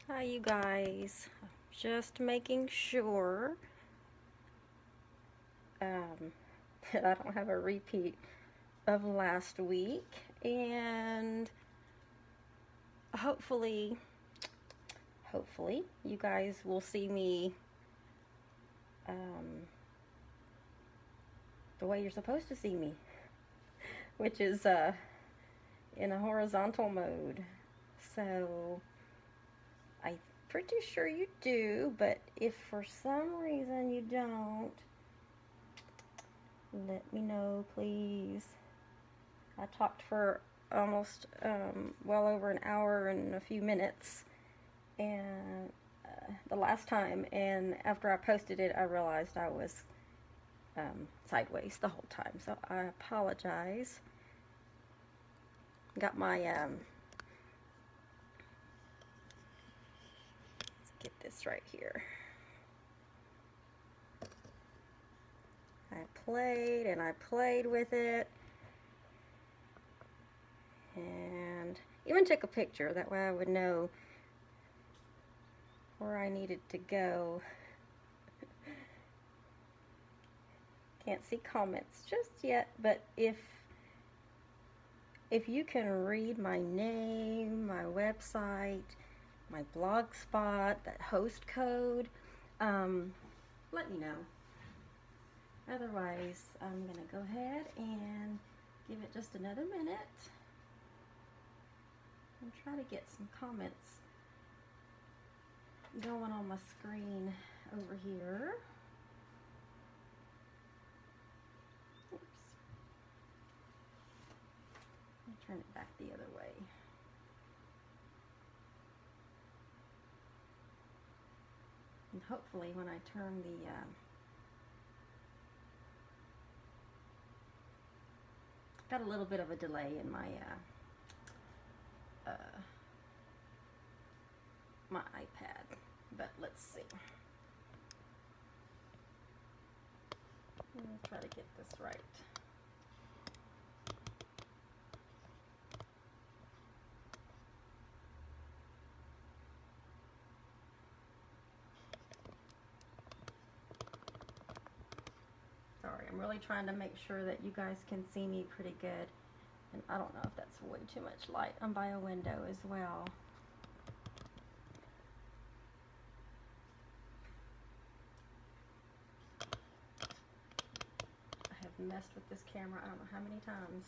Hi, you guys. Just making sure that I don't have a repeat of last week, and hopefully you guys will see me the way you're supposed to see me, which is in a horizontal mode. So I'm pretty sure you do, but if for some reason you don't, let me know, please. I talked for almost well over an hour and a few minutes, and the last time, and after I posted it, I realized I was sideways the whole time, so I apologize. Got my let's get this right here. I played with it, and even took a picture, that way I would know where I needed to go. Can't see comments just yet, but if you can read my name, my website, my blog spot, that host code, let me know. Otherwise, I'm gonna go ahead and give it just another minute and try to get some comments going on my screen over here. Oops. Let me turn it back the other way. And hopefully when I turn the got a little bit of a delay in my my iPad, but let's see. Let's try to get this right. Sorry, I'm really trying to make sure that you guys can see me pretty good. And I don't know if that's way too much light. I'm by a window as well. I have messed with this camera I don't know how many times.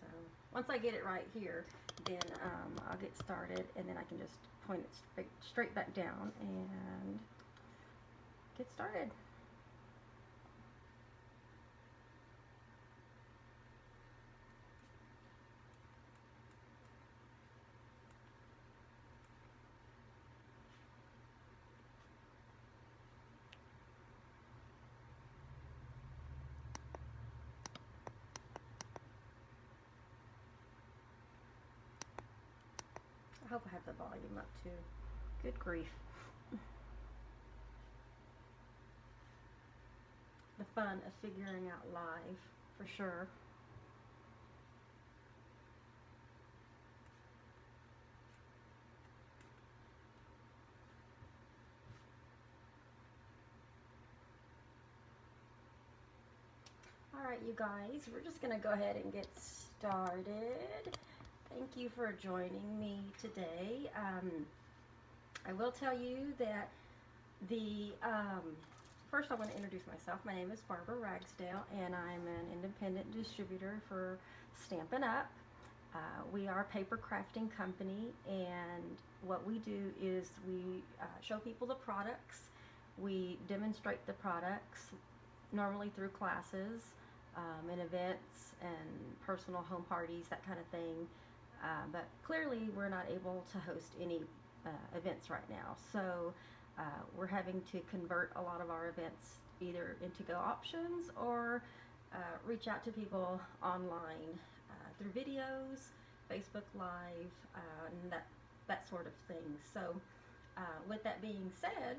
So once I get it right here, then I'll get started, and then I can just point it straight back down and get started. I hope I have the volume up too. Good grief. The fun of figuring out live, for sure. Alright, you guys, we're just going to go ahead and get started. Thank you for joining me today. I will tell you that first I want to introduce myself. My name is Barbara Ragsdale, and I'm an independent distributor for Stampin' Up. We are a paper crafting company, and what we do is we show people the products. We demonstrate the products, normally through classes and events and personal home parties, that kind of thing. But clearly we're not able to host any events right now. So we're having to convert a lot of our events either into go options or reach out to people online through videos, Facebook Live, and that sort of thing. So with that being said,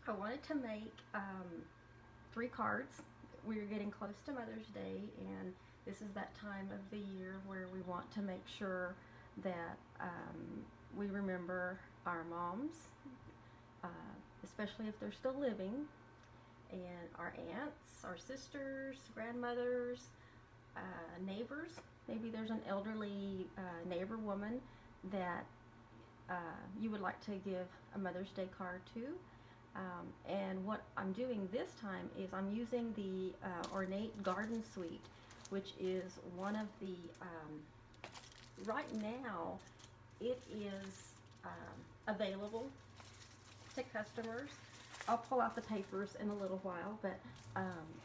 I wanted to make 3 cards. We're getting close to Mother's Day, and this is that time of the year where we want to make sure that we remember our moms, especially if they're still living, and our aunts, our sisters, grandmothers, neighbors. Maybe there's an elderly neighbor woman that you would like to give a Mother's Day card to. And what I'm doing this time is I'm using the Ornate Garden Suite, which is one of the, right now, it is available to customers. I'll pull out the papers in a little while, but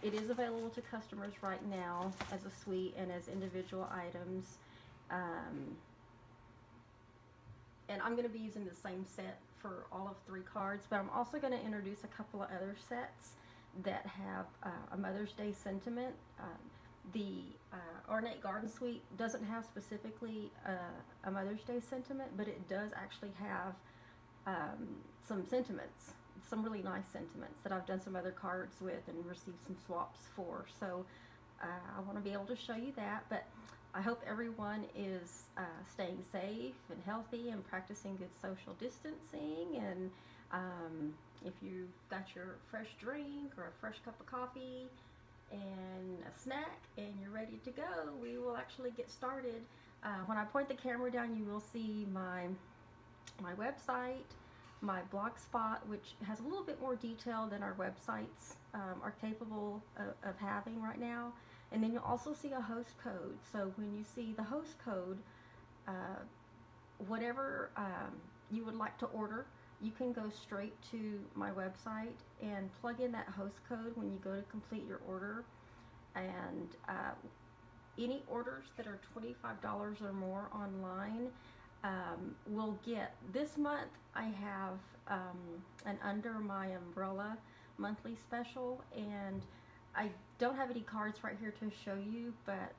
it is available to customers right now as a suite and as individual items. And I'm going to be using the same set for all of 3 cards, but I'm also going to introduce a couple of other sets that have a Mother's Day sentiment. The Ornate Garden Suite doesn't have specifically a Mother's Day sentiment, but it does actually have some sentiments, some really nice sentiments that I've done some other cards with and received some swaps for. So I want to be able to show you that, but I hope everyone is staying safe and healthy and practicing good social distancing. And if you've got your fresh drink or a fresh cup of coffee and a snack and you're ready to go, we will actually get started. When I point the camera down, you will see my website, my blog spot, which has a little bit more detail than our websites are capable of having right now. And then you'll also see a host code. So when you see the host code, whatever you would like to order, you can go straight to my website and plug in that host code when you go to complete your order. And any orders that are $25 or more online will get, this month I have an Under My Umbrella monthly special, and I don't have any cards right here to show you, but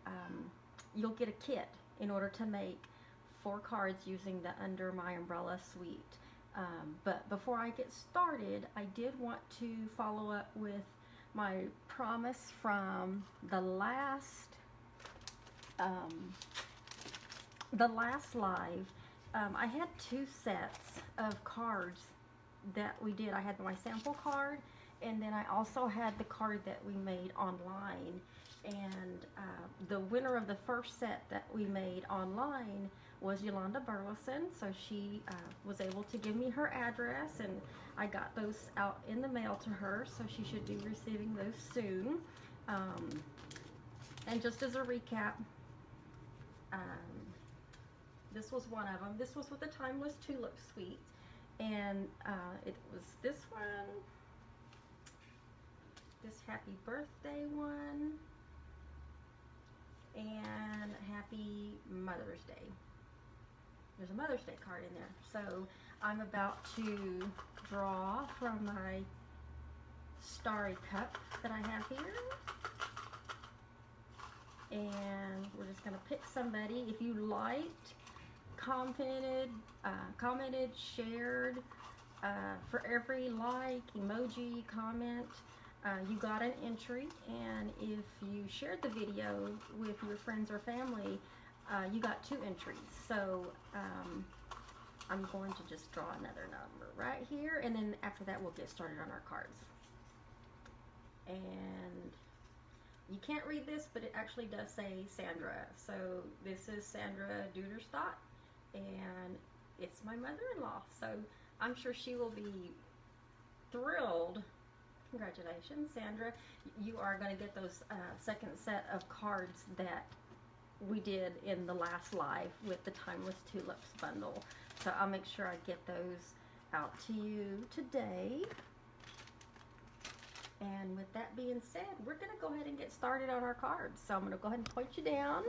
you'll get a kit in order to make 4 cards using the Under My Umbrella suite. But before I get started, I did want to follow up with my promise from the last live. I had 2 sets of cards that we did. I had my sample card, and then I also had the card that we made online. And the winner of the first set that we made online was Yolanda Burleson. So she was able to give me her address, and I got those out in the mail to her, so she should be receiving those soon. And just as a recap, this was one of them. This was with the Timeless Tulip Suite, and it was this one, this Happy Birthday one, and Happy Mother's Day. There's a Mother's Day card in there. So I'm about to draw from my starry cup that I have here. And we're just gonna pick somebody. If you liked, commented, shared, for every like, emoji, comment, you got an entry. And if you shared the video with your friends or family, you got 2 entries. So I'm going to just draw another number right here, and then after that we'll get started on our cards. And you can't read this, but it actually does say Sandra. So this is Sandra Duderstadt, and it's my mother-in-law. So I'm sure she will be thrilled. Congratulations, Sandra. You are going to get those second set of cards that we did in the last live with the Timeless Tulips bundle. So I'll make sure I get those out to you today. And with that being said, we're going to go ahead and get started on our cards. So I'm going to go ahead and point you down.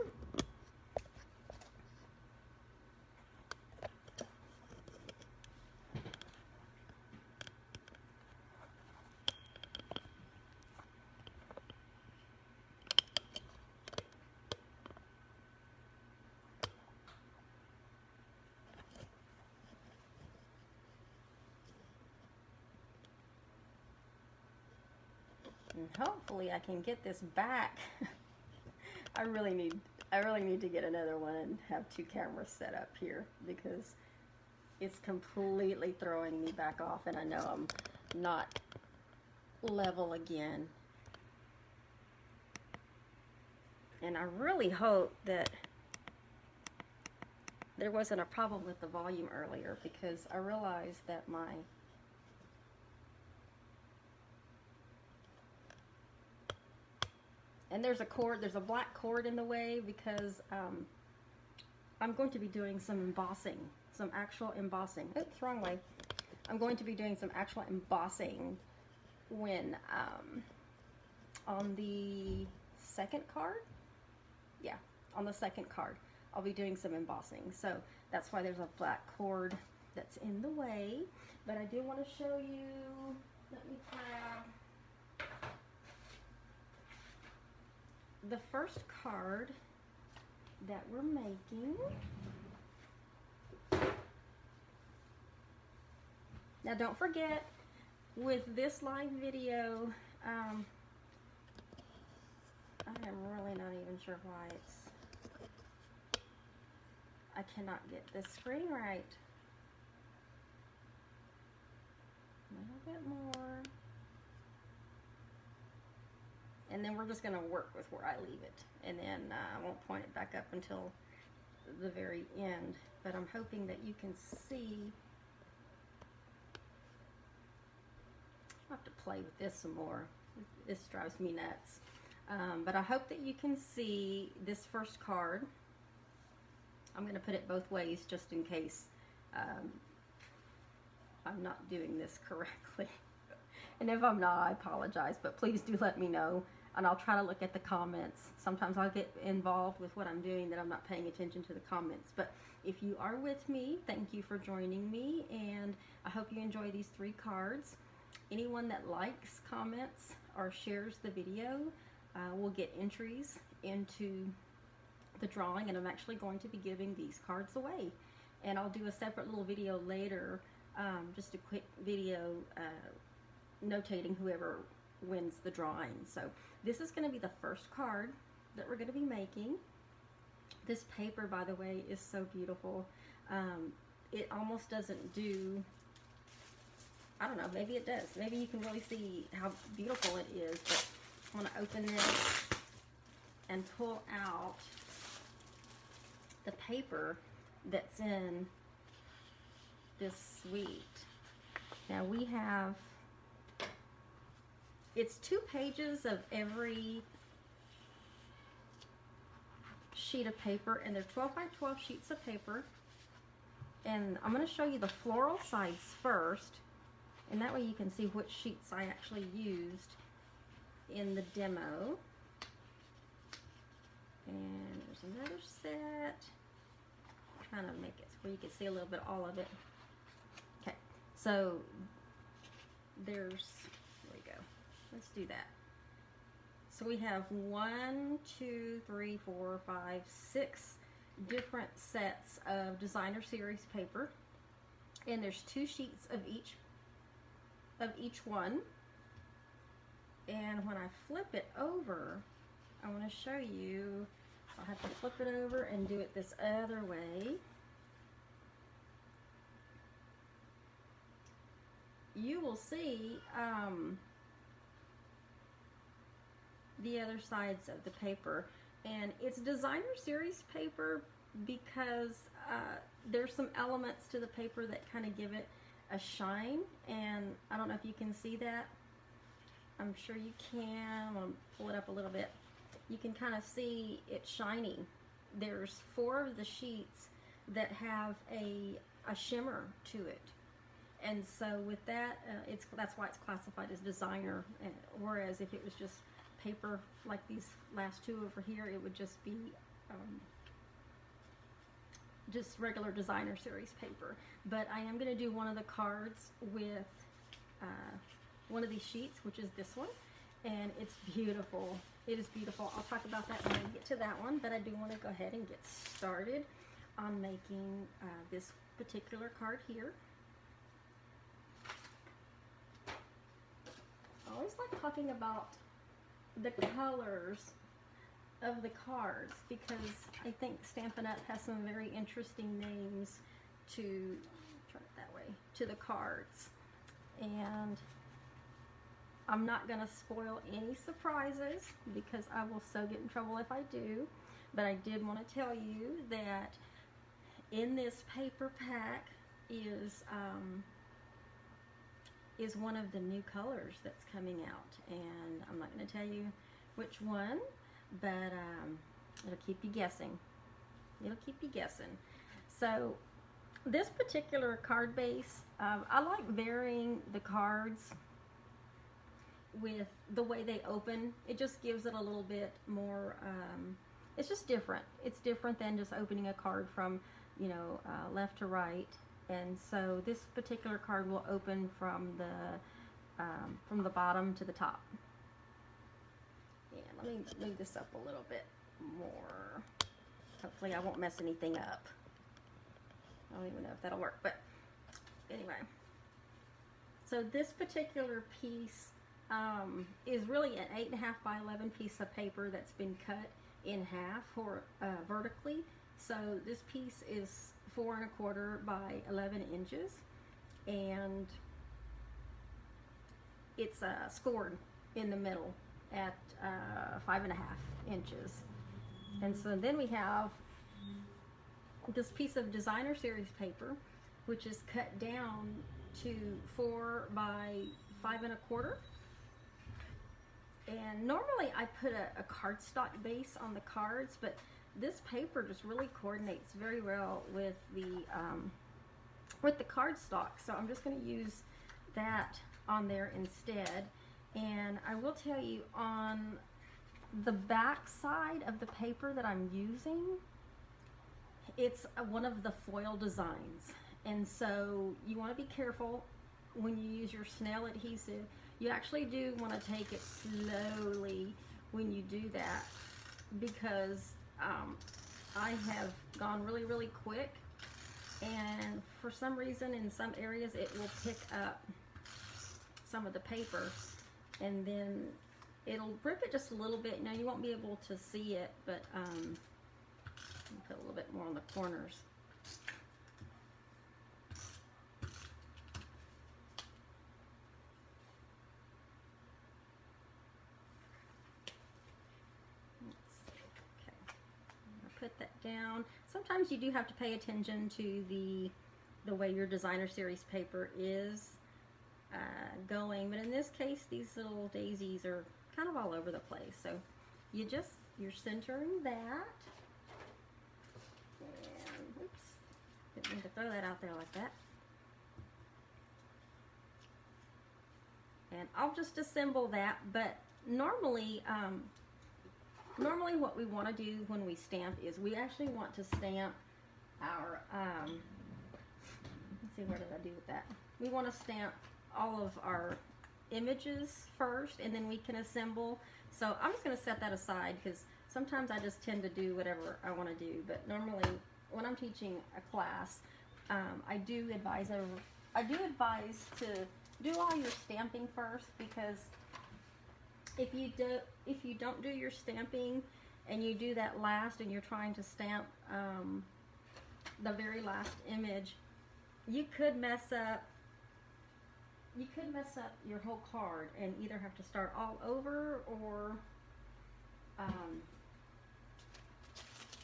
And hopefully I can get this back. I really need to get another one and have 2 cameras set up here because it's completely throwing me back off, and I know I'm not level again. And I really hope that there wasn't a problem with the volume earlier, because I realized that and there's a black cord in the way because I'm going to be doing some embossing, some actual embossing. Oops, wrong way. I'm going to be doing some actual embossing when on the second card. Yeah, on the second card I'll be doing some embossing, so that's why there's a black cord that's in the way. But I do want to show you, let me grab the first card that we're making. Now don't forget, with this live video, I am really not even sure why I cannot get this screen right. A little bit more. And then we're just going to work with where I leave it. And then I won't point it back up until the very end. But I'm hoping that you can see. I'll have to play with this some more. This drives me nuts. But I hope that you can see this first card. I'm going to put it both ways just in case I'm not doing this correctly. And if I'm not, I apologize, but please do let me know, and I'll try to look at the comments. Sometimes I'll get involved with what I'm doing that I'm not paying attention to the comments. But if you are with me, thank you for joining me, and I hope you enjoy these 3 cards. Anyone that likes, comments, or shares the video will get entries into the drawing, and I'm actually going to be giving these cards away. And I'll do a separate little video later, just a quick video notating whoever wins the drawing. So this is going to be the first card that we're going to be making. This paper, by the way, is so beautiful. It almost doesn't do, I don't know, maybe it does. Maybe you can really see how beautiful it is. But I'm going to open this and pull out the paper that's in this suite. Now we have, it's 2 pages of every sheet of paper, and they're 12 by 12 sheets of paper. And I'm going to show you the floral sides first, and that way you can see which sheets I actually used in the demo. And there's another set. I'm trying to make it so you can see a little bit all of it. Okay, so there we go. Let's do that. So we have 1, 2, 3, 4, 5, 6 different sets of designer series paper, and there's 2 sheets of each one. And when I flip it over, I want to show you. I'll have to flip it over and do it this other way. You will see the other sides of the paper, and it's designer series paper because there's some elements to the paper that kind of give it a shine, and I don't know if you can see that. I'm sure you can. I'm going to pull it up a little bit. You can kind of see it shining. There's 4 of the sheets that have a shimmer to it. And so with that, that's why it's classified as designer, whereas if it was just paper like these last 2 over here, it would just be just regular designer series paper. But I am going to do one of the cards with one of these sheets, which is this one, and it's beautiful. It is beautiful. I'll talk about that when I get to that one, but I do want to go ahead and get started on making this particular card here. I always like talking about the colors of the cards, because I think Stampin' Up! Has some very interesting names to, turn it that way, to the cards. And I'm not going to spoil any surprises because I will so get in trouble if I do. But I did want to tell you that in this paper pack is one of the new colors that's coming out. And I'm not going to tell you which one, but it'll keep you guessing. It'll keep you guessing. So this particular card base, I like varying the cards with the way they open. It just gives it a little bit more, it's just different. It's different than just opening a card from, you know, left to right. And so this particular card will open from the bottom to the top. And let me move this up a little bit more. Hopefully I won't mess anything up. I don't even know if that'll work, but anyway. So this particular piece is really an 8.5 by 11 piece of paper that's been cut in half vertically. So this piece is 4 1/4 by 11 inches, and it's scored in the middle at 5.5 inches. And so then we have this piece of designer series paper, which is cut down to 4 by 5 1/4. And normally I put a cardstock base on the cards, but this paper just really coordinates very well with the cardstock. So I'm just going to use that on there instead. And I will tell you, on the back side of the paper that I'm using, it's one of the foil designs. And so you want to be careful when you use your snail adhesive. You actually do want to take it slowly when you do that, because I have gone really, really quick, and for some reason in some areas it will pick up some of the paper, and then it'll rip it just a little bit. Now you won't be able to see it, but put a little bit more on the corners. Put that down. Sometimes you do have to pay attention to the way your designer series paper is going, but in this case these little daisies are kind of all over the place. So you're centering that, and oops, didn't mean to throw that out there like that. And I'll just assemble that, but normally what we want to do when we stamp is we actually want to stamp our, let's see, where did I do with that? We want to stamp all of our images first, and then we can assemble. So I'm just going to set that aside, because sometimes I just tend to do whatever I want to do. But normally when I'm teaching a class, I do advise to do all your stamping first, because if you don't do your stamping and you do that last and you're trying to stamp the very last image, you could mess up your whole card and either have to start all over, or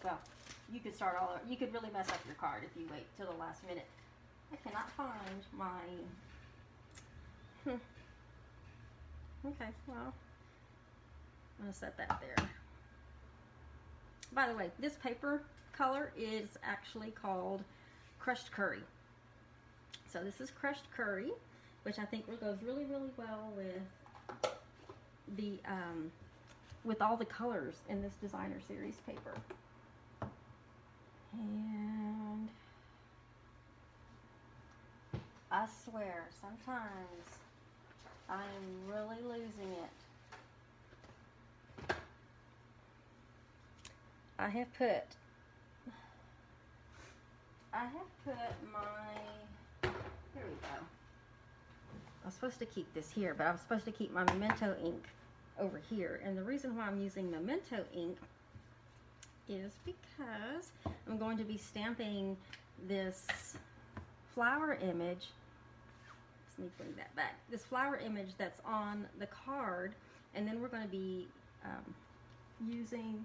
well, you could start all over. You could really mess up your card if you wait till the last minute. I cannot find my okay, well, I'm going to set that there. By the way, this paper color is actually called Crushed Curry. So this is Crushed Curry, which I think goes really, really well with the with all the colors in this designer series paper. And I swear, sometimes I'm really losing it. I have put my, here we go. I was supposed to keep this here, but I was supposed to keep my Memento ink over here. And the reason why I'm using Memento ink is because I'm going to be stamping this flower image. Let me bring that back. This flower image that's on the card, and then we're going to be using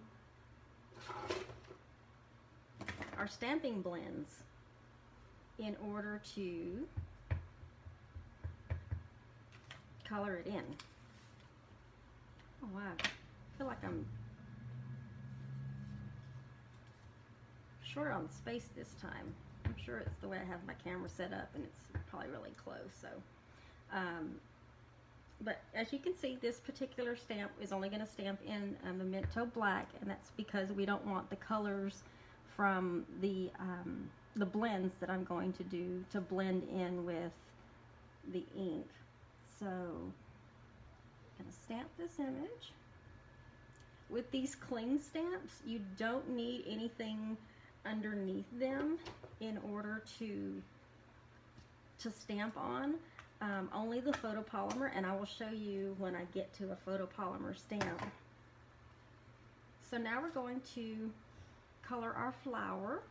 our stamping blends in order to color it in. Oh wow, I feel like I'm short on space this time. I'm sure it's the way I have my camera set up and it's probably really close. So, but as you can see, this particular stamp is only going to stamp in Memento Black, and that's because we don't want the colors from the blends that I'm going to do to blend in with the ink. So I'm going to stamp this image. With these cling stamps, you don't need anything underneath them in order to stamp on. Only the photopolymer, and I will show you when I get to a photopolymer stamp. So now we're going to color our flower,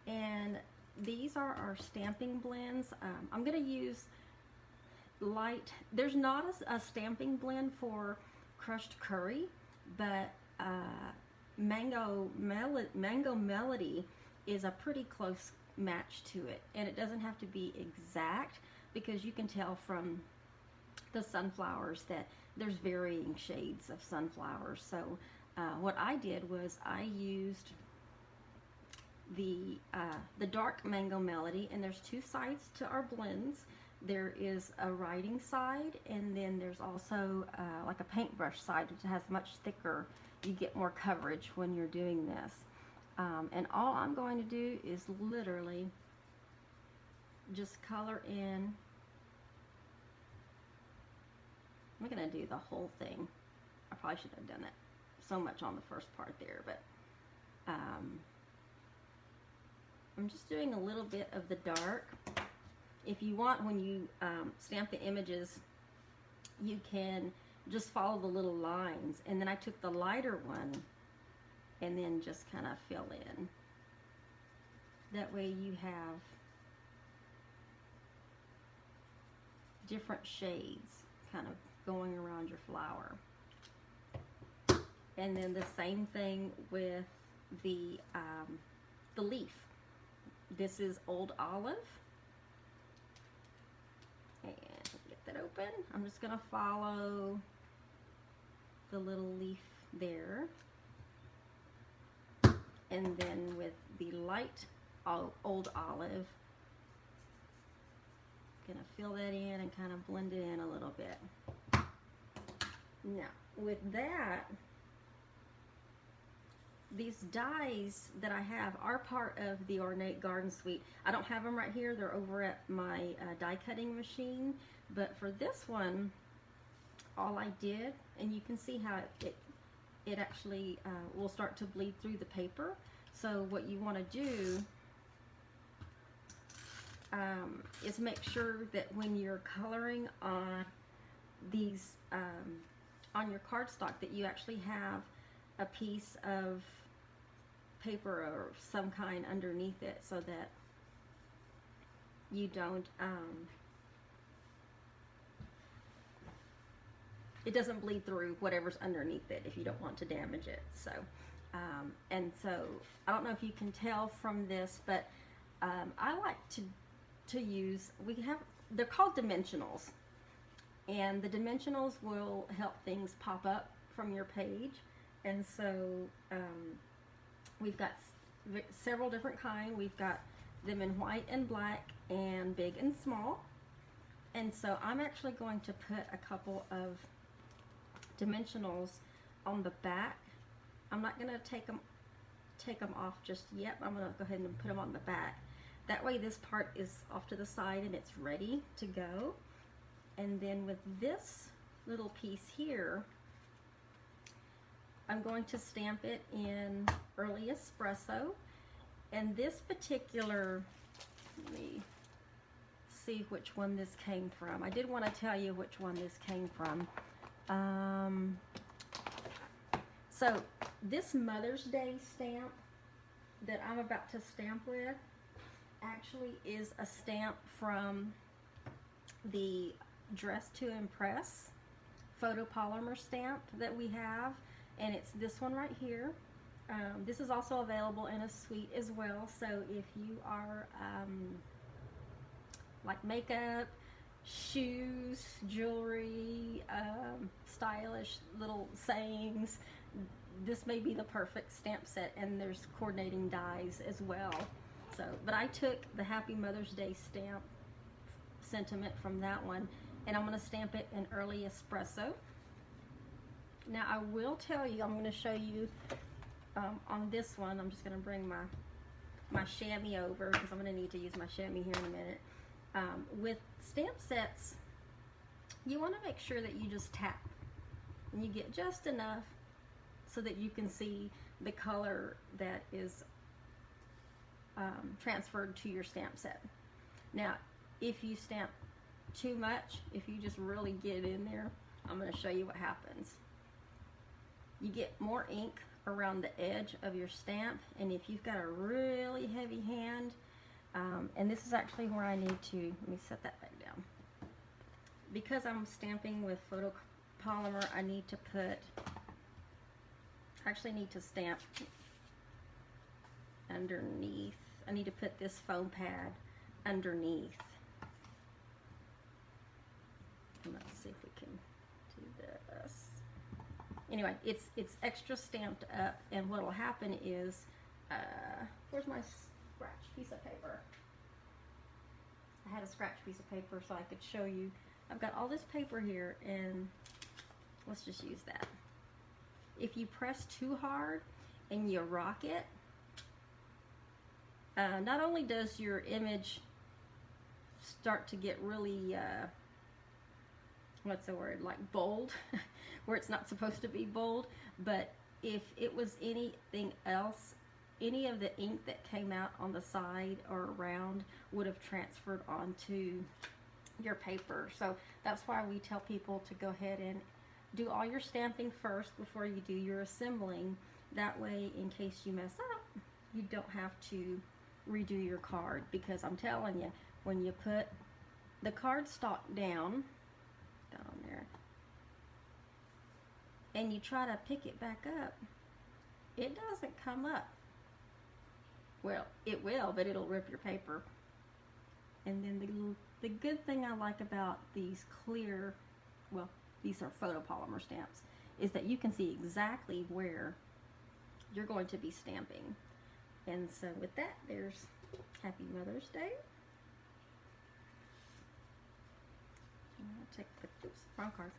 and these are our stamping blends. I'm going to use light. There's not a stamping blend for crushed curry, but Mango Melody is a pretty close match to it, and it doesn't have to be exact because you can tell from the sunflowers that there's varying shades of sunflowers. So what I did was I used the dark Mango Melody, and there's two sides to our blends. There is a writing side, and then there's also like a paintbrush side, which has much thicker. You get more coverage when you're doing this. And all I'm going to do is literally just color in. I'm going to do the whole thing. I probably should have done that so much on the first part there, but I'm just doing a little bit of the dark. If you want, when you stamp the images, you can just follow the little lines, and then I took the lighter one and then just kind of fill in. That way you have different shades kind of going around your flower. And then the same thing with the leaf. This is Old Olive. And get that open. I'm just going to follow the little leaf there. And then with the light Old Olive, going to fill that in and kind of blend it in a little bit. Now, with that, these dies that I have are part of the Ornate Garden Suite. I don't have them right here. They're over at my die cutting machine. But for this one, all I did, and you can see how it actually will start to bleed through the paper. So what you want to do is make sure that when you're coloring on these, on your cardstock, that you actually have a piece of paper or some kind underneath it, so that you don't it doesn't bleed through whatever's underneath it if you don't want to damage it. So and so I don't know if you can tell from this, but I like to use, they're called dimensionals, and the dimensionals will help things pop up from your page. And so we've got several different kinds. We've got them in white and black and big and small. And so I'm actually going to put a couple of dimensionals on the back. I'm not going to take them off just yet. I'm going to go ahead and put them on the back. That way this part is off to the side and it's ready to go. And then with this little piece here, I'm going to stamp it in Early Espresso. And this particular, let me see which one this came from. I did want to tell you which one this came from. So this Mother's Day stamp that I'm about to stamp with actually is a stamp from the Dress to Impress photopolymer stamp that we have, and it's this one right here. This is also available in a suite as well, so if you are like makeup, shoes, jewelry, stylish little sayings, this may be the perfect stamp set, and there's coordinating dies as well. So, but I took the Happy Mother's Day stamp sentiment from that one, and I'm going to stamp it in early espresso. Now I will tell you, I'm going to show you on this one, I'm just going to bring my chamois over because I'm going to need to use my chamois here in a minute. With stamp sets, you want to make sure that you just tap and you get just enough so that you can see the color that is transferred to your stamp set. Now, if you stamp too much, if you just really get in there, I'm going to show you what happens. You get more ink around the edge of your stamp, and if you've got a really heavy hand, and this is actually where I need to, let me set that back down. Because I'm stamping with photopolymer, I need to put, actually need to stamp underneath. I need to put this foam pad underneath. And let's see if we can do this. Anyway, it's extra stamped up, and what will happen is, where's my scratch piece of paper? I had a scratch piece of paper so I could show you. I've got all this paper here, and let's just use that. If you press too hard and you rock it, not only does your image start to get really, what's the word, like bold, where it's not supposed to be bold, but if it was anything else, any of the ink that came out on the side or around would have transferred onto your paper. So that's why we tell people to go ahead and do all your stamping first before you do your assembling. That way, in case you mess up, you don't have to redo your card, because I'm telling you, when you put the cardstock down on there and you try to pick it back up, it doesn't come up. Well, it will, but it'll rip your paper. And then the good thing I like about these clear, well, these are photopolymer stamps, is that you can see exactly where you're going to be stamping. And so with that, there's Happy Mother's Day. I'll take the, oops, wrong card.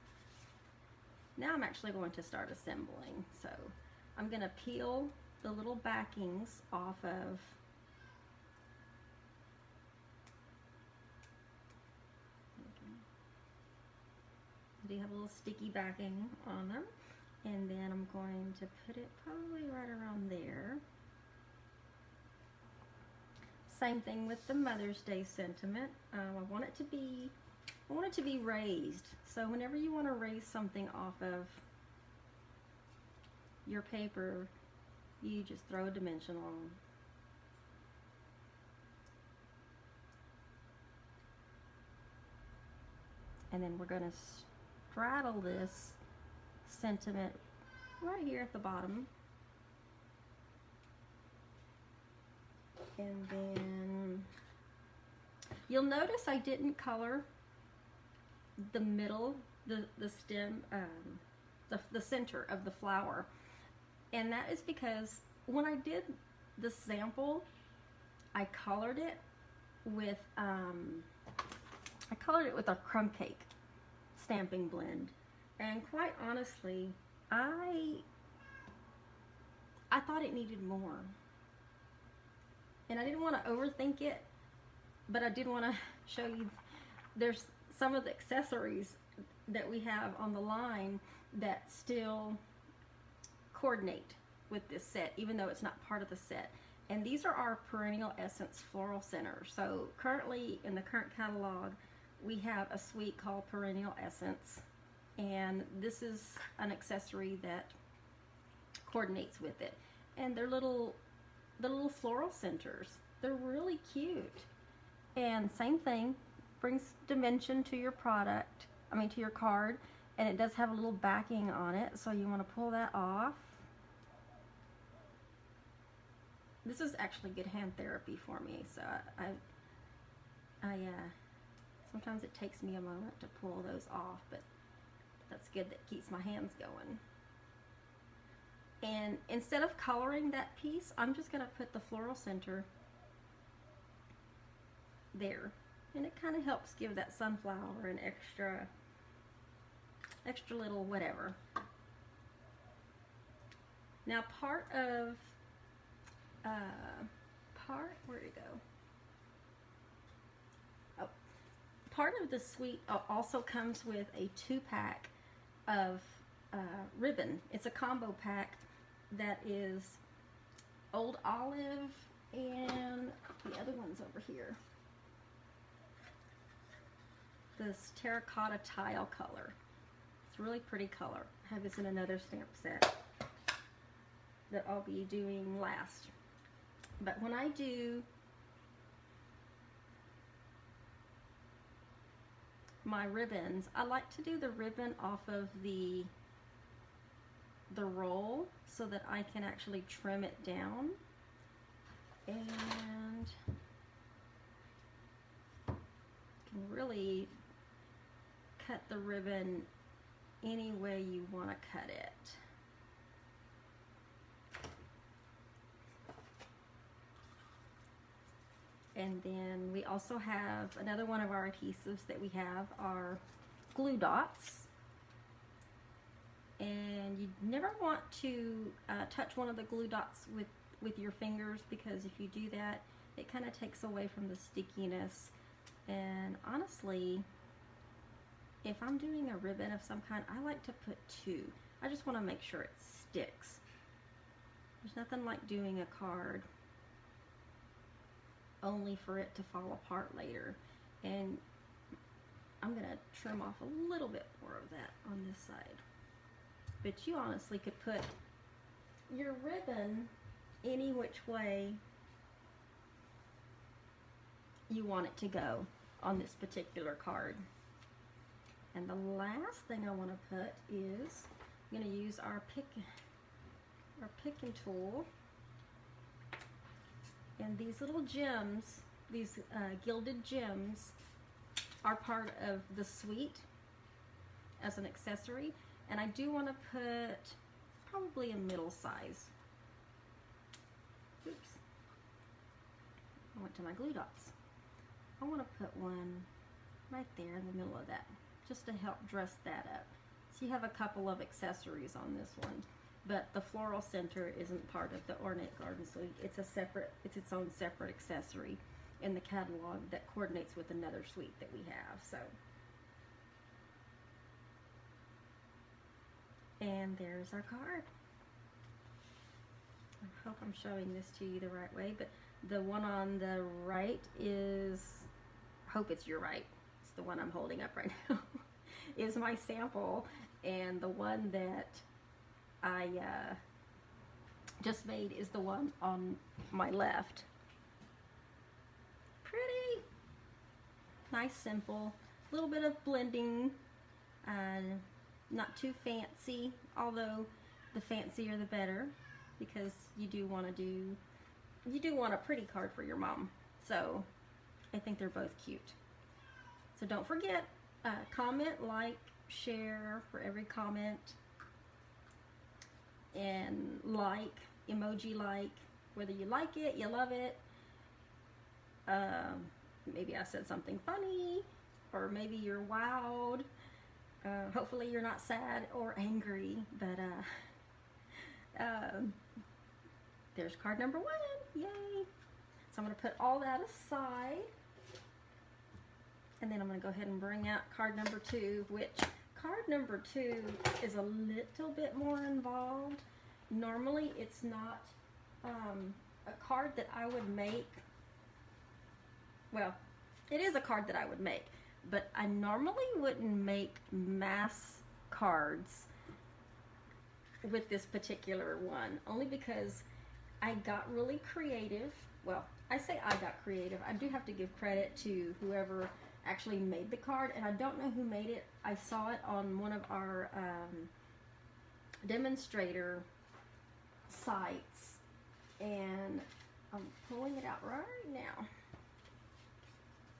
Now I'm actually going to start assembling. So I'm going to peel the little backings off of they have a little sticky backing on them, and then I'm going to put it probably right around there. Same thing with the Mother's Day sentiment. I want it to be raised. So whenever you want to raise something off of your paper, you just throw a dimension on. And then we're going to straddle this sentiment right here at the bottom. And then you'll notice I didn't color the middle, the stem, the center of the flower. And that is because when I did the sample, I colored it with a crumb cake stamping blend. And quite honestly, I thought it needed more. And I didn't want to overthink it, but I did want to show you there's some of the accessories that we have on the line that still coordinate with this set, even though it's not part of the set. And these are our Perennial Essence Floral Center. So currently in the current catalog, we have a suite called Perennial Essence and this is an accessory that coordinates with it. And they're the little floral centers. They're really cute. And same thing, brings dimension to your product, to your card, and it does have a little backing on it, so you want to pull that off. This is actually good hand therapy for me, so sometimes it takes me a moment to pull those off, but that's good. That keeps my hands going. And instead of coloring that piece, I'm just going to put the floral center there, and it kind of helps give that sunflower an extra little whatever. Now where'd it go? Oh, part of the suite also comes with a 2-pack of ribbon. It's a combo pack that is Old Olive, and the other one's over here. This terracotta tile color. It's a really pretty color. I have this in another stamp set that I'll be doing last. But when I do my ribbons, I like to do the ribbon off of the roll so that I can actually trim it down, and can really cut the ribbon any way you want to cut it. And then we also have another one of our adhesives that we have are glue dots. And you never want to touch one of the glue dots with your fingers, because if you do that, it kind of takes away from the stickiness. And honestly, if I'm doing a ribbon of some kind, I like to put 2. I just want to make sure it sticks. There's nothing like doing a card only for it to fall apart later. And I'm going to trim off a little bit more of that on this side. But you honestly could put your ribbon any which way you want it to go on this particular card. And the last thing I want to put is I'm going to use our picking tool. And these little gems, these gilded gems, are part of the suite as an accessory. And I do want to put probably a middle size. Oops. I went to my glue dots. I want to put one right there in the middle of that, just to help dress that up. So you have a couple of accessories on this one, but the floral center isn't part of the Ornate garden, so it's its own separate accessory in the catalog that coordinates with another suite that we have. So, and there's our card. I hope I'm showing this to you the right way, but the one on the right is, hope it's your right, it's the one I'm holding up right now, is my sample, and the one that I just made is the one on my left. Pretty nice, simple, a little bit of blending, not too fancy, although the fancier the better, because you do want a pretty card for your mom. So I think they're both cute. So don't forget, comment, like, share for every comment, and like, emoji like, whether you like it, you love it, maybe I said something funny, or maybe you're wowed. Hopefully you're not sad or angry, but there's card number 1, yay! So I'm going to put all that aside, and then I'm going to go ahead and bring out card number 2, which card number 2 is a little bit more involved. Normally it's not a card that I would make. Well, it is a card that I would make, but I normally wouldn't make mass cards with this particular one, only because I got really creative. Well, I say I got creative. I do have to give credit to whoever actually made the card, and I don't know who made it. I saw it on one of our demonstrator sites, and I'm pulling it out right now.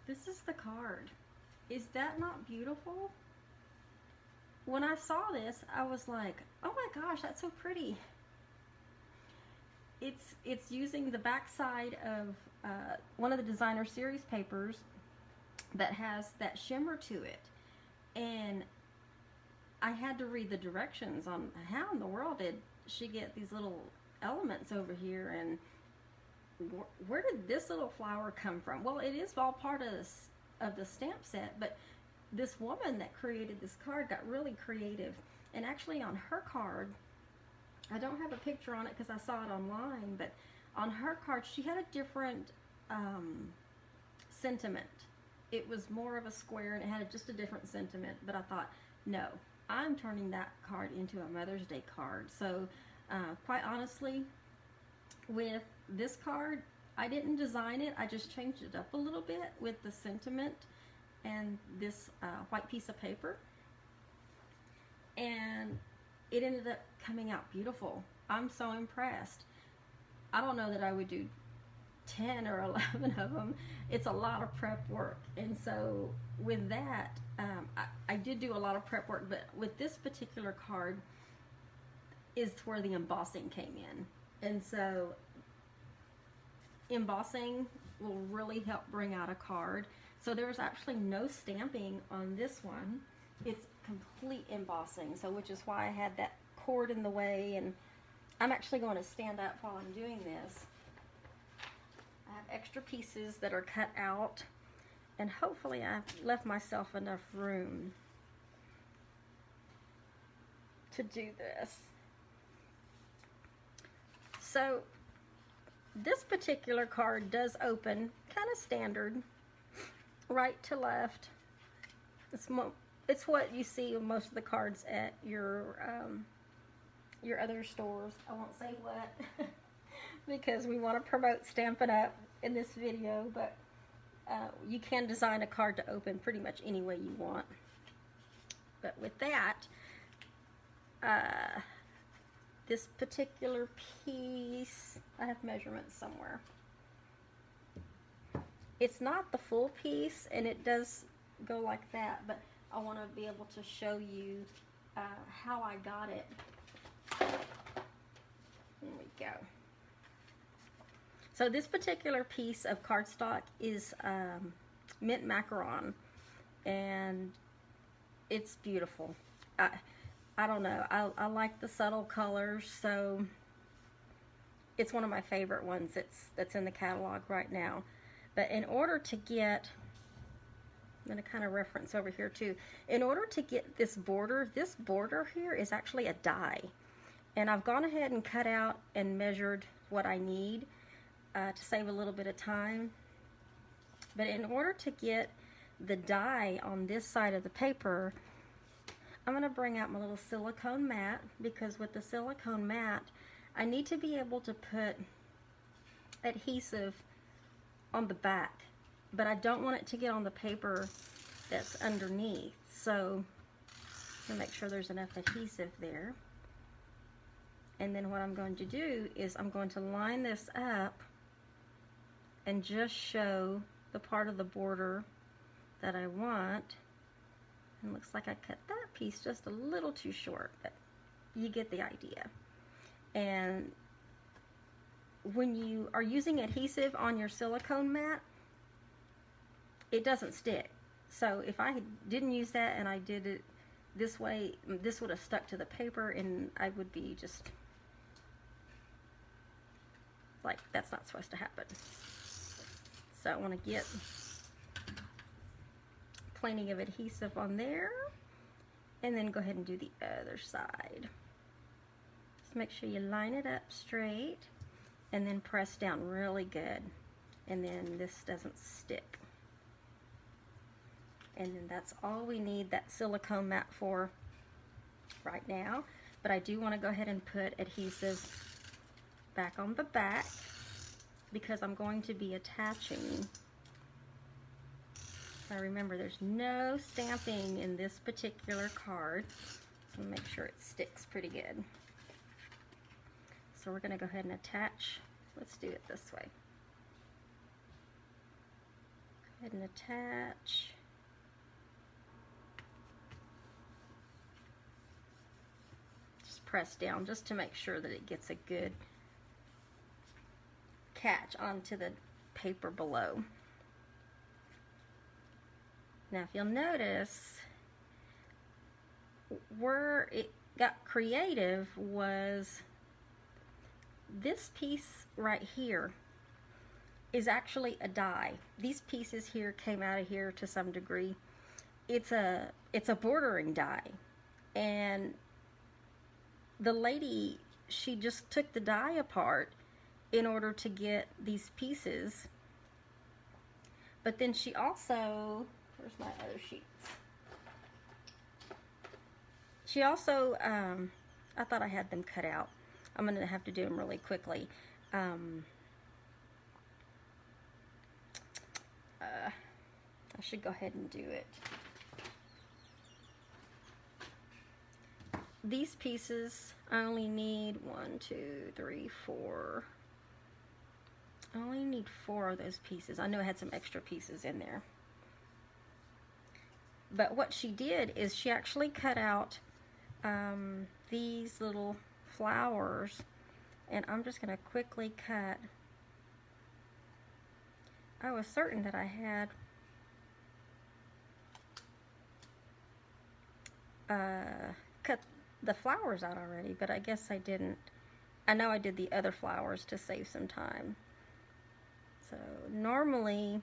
This is the card. Is that not beautiful? When I saw this, I was like, oh my gosh, that's so pretty. It's using the back side of one of the designer series papers that has that shimmer to it. And I had to read the directions on how in the world did she get these little elements over here, and where did this little flower come from? Well, it is all part of the stamp set, but this woman that created this card got really creative. And actually on her card, I don't have a picture on it because I saw it online, but on her card she had a different sentiment. It was more of a square and it had just a different sentiment, but I thought, no, I'm turning that card into a Mother's Day card. So quite honestly, with this card, I didn't design it, I just changed it up a little bit with the sentiment and this white piece of paper, and it ended up coming out beautiful. I'm so impressed. I don't know that I would do 10 or 11 of them. It's a lot of prep work, and so with that, I did do a lot of prep work, but with this particular card is where the embossing came in. And so embossing will really help bring out a card. So there's actually no stamping on this one. It's complete embossing, so which is why I had that cord in the way, and I'm actually going to stand up while I'm doing this. I have extra pieces that are cut out, and hopefully I've left myself enough room to do this. So this particular card does open kind of standard, right to left. It's what you see of most of the cards at your other stores. I won't say what because we want to promote Stampin' Up! In this video, but you can design a card to open pretty much any way you want. But with that, this particular piece, I have measurements somewhere. It's not the full piece, and it does go like that, but I want to be able to show you how I got it. There we go. So this particular piece of cardstock is mint macaron, and it's beautiful. I don't know, I like the subtle colors, so it's one of my favorite ones that's in the catalog right now. But in order to get, I'm going to kind of reference over here too, in order to get this border here is actually a die. And I've gone ahead and cut out and measured what I need to save a little bit of time. But in order to get the die on this side of the paper, I'm going to bring out my little silicone mat, because with the silicone mat, I need to be able to put adhesive on the back, but I don't want it to get on the paper that's underneath. So I'm going to make sure there's enough adhesive there. And then what I'm going to do is I'm going to line this up and just show the part of the border that I want. And looks like I cut that piece just a little too short, but you get the idea. And when you are using adhesive on your silicone mat, it doesn't stick. So if I didn't use that and I did it this way, this would have stuck to the paper, and I would be just like, that's not supposed to happen. So I want to get plenty of adhesive on there, and then go ahead and do the other side. Just make sure you line it up straight, and then press down really good, and then this doesn't stick. And then that's all we need that silicone mat for. right now, but I do want to go ahead and put adhesive back on the back because I'm going to be attaching. Now remember, there's no stamping in this particular card, so make sure it sticks pretty good. So we're going to go ahead and attach. Let's do it this way. Go ahead and attach. Just press down just to make sure that it gets a good catch onto the paper below. Now if you'll notice, where it got creative was this piece right here is actually a die. These pieces here came out of here to some degree. It's a bordering die, and the lady, she just took the die apart in order to get these pieces, but then she also, where's my other sheets? She also, I thought I had them cut out. I'm going to have to do them really quickly. I should go ahead and do it. These pieces, I only need 1, 2, 3, 4. I only need 4 of those pieces. I know I had some extra pieces in there. But what she did is she actually cut out these little flowers, and I'm just going to quickly cut. I was certain that I had cut the flowers out already, but I guess I didn't. I know I did the other flowers to save some time. So normally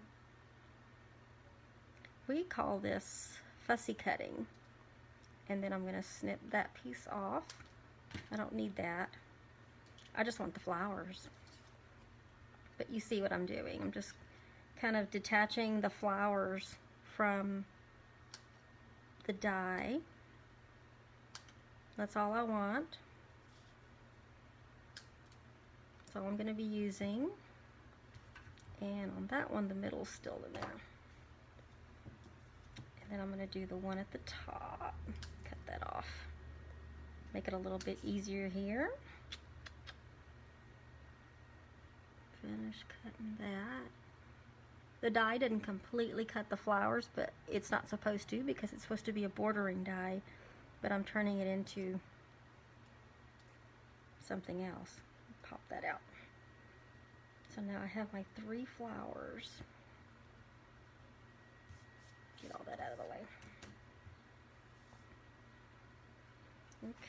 we call this fussy cutting, and then I'm going to snip that piece off. I don't need that. I just want the flowers. But you see what I'm doing. I'm just kind of detaching the flowers from the die. That's all I want. So I'm going to be using, and on that one the middle's still in there. And then I'm going to do the one at the top. Cut that off. Make it a little bit easier here. Finish cutting that. The die didn't completely cut the flowers, but it's not supposed to because it's supposed to be a bordering die, but I'm turning it into something else. Pop that out. So now I have my 3 flowers. Get all that out of the way.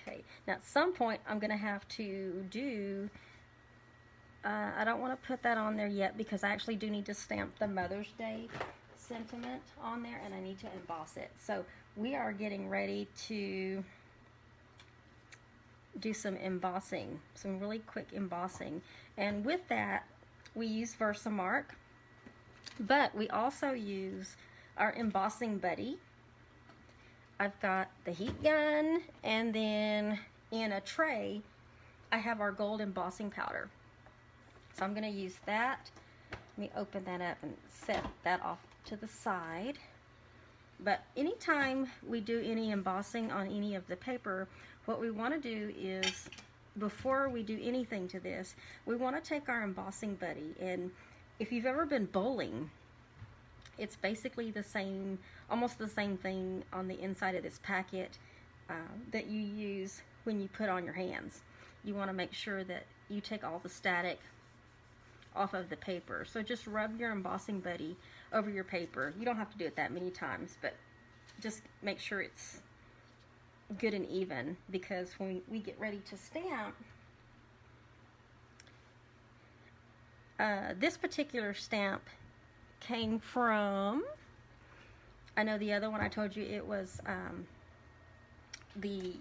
Okay, now at some point I'm going to have to do, I don't want to put that on there yet because I actually do need to stamp the Mother's Day sentiment on there, and I need to emboss it. So we are getting ready to do some embossing, some really quick embossing. And with that, we use Versamark, but we also use our embossing buddy. I've got the heat gun, and then in a tray I have our gold embossing powder. So I'm going to use that. Let me open that up and set that off to the side. But anytime we do any embossing on any of the paper, what we want to do is, before we do anything to this, we want to take our embossing buddy, and if you've ever been bowling, it's basically the same, almost the same thing on the inside of this packet that you use when you put on your hands. You want to make sure that you take all the static off of the paper. So just rub your embossing buddy over your paper. You don't have to do it that many times, but just make sure it's good and even, because when we get ready to stamp, this particular stamp came from, I know the other one I told you it was the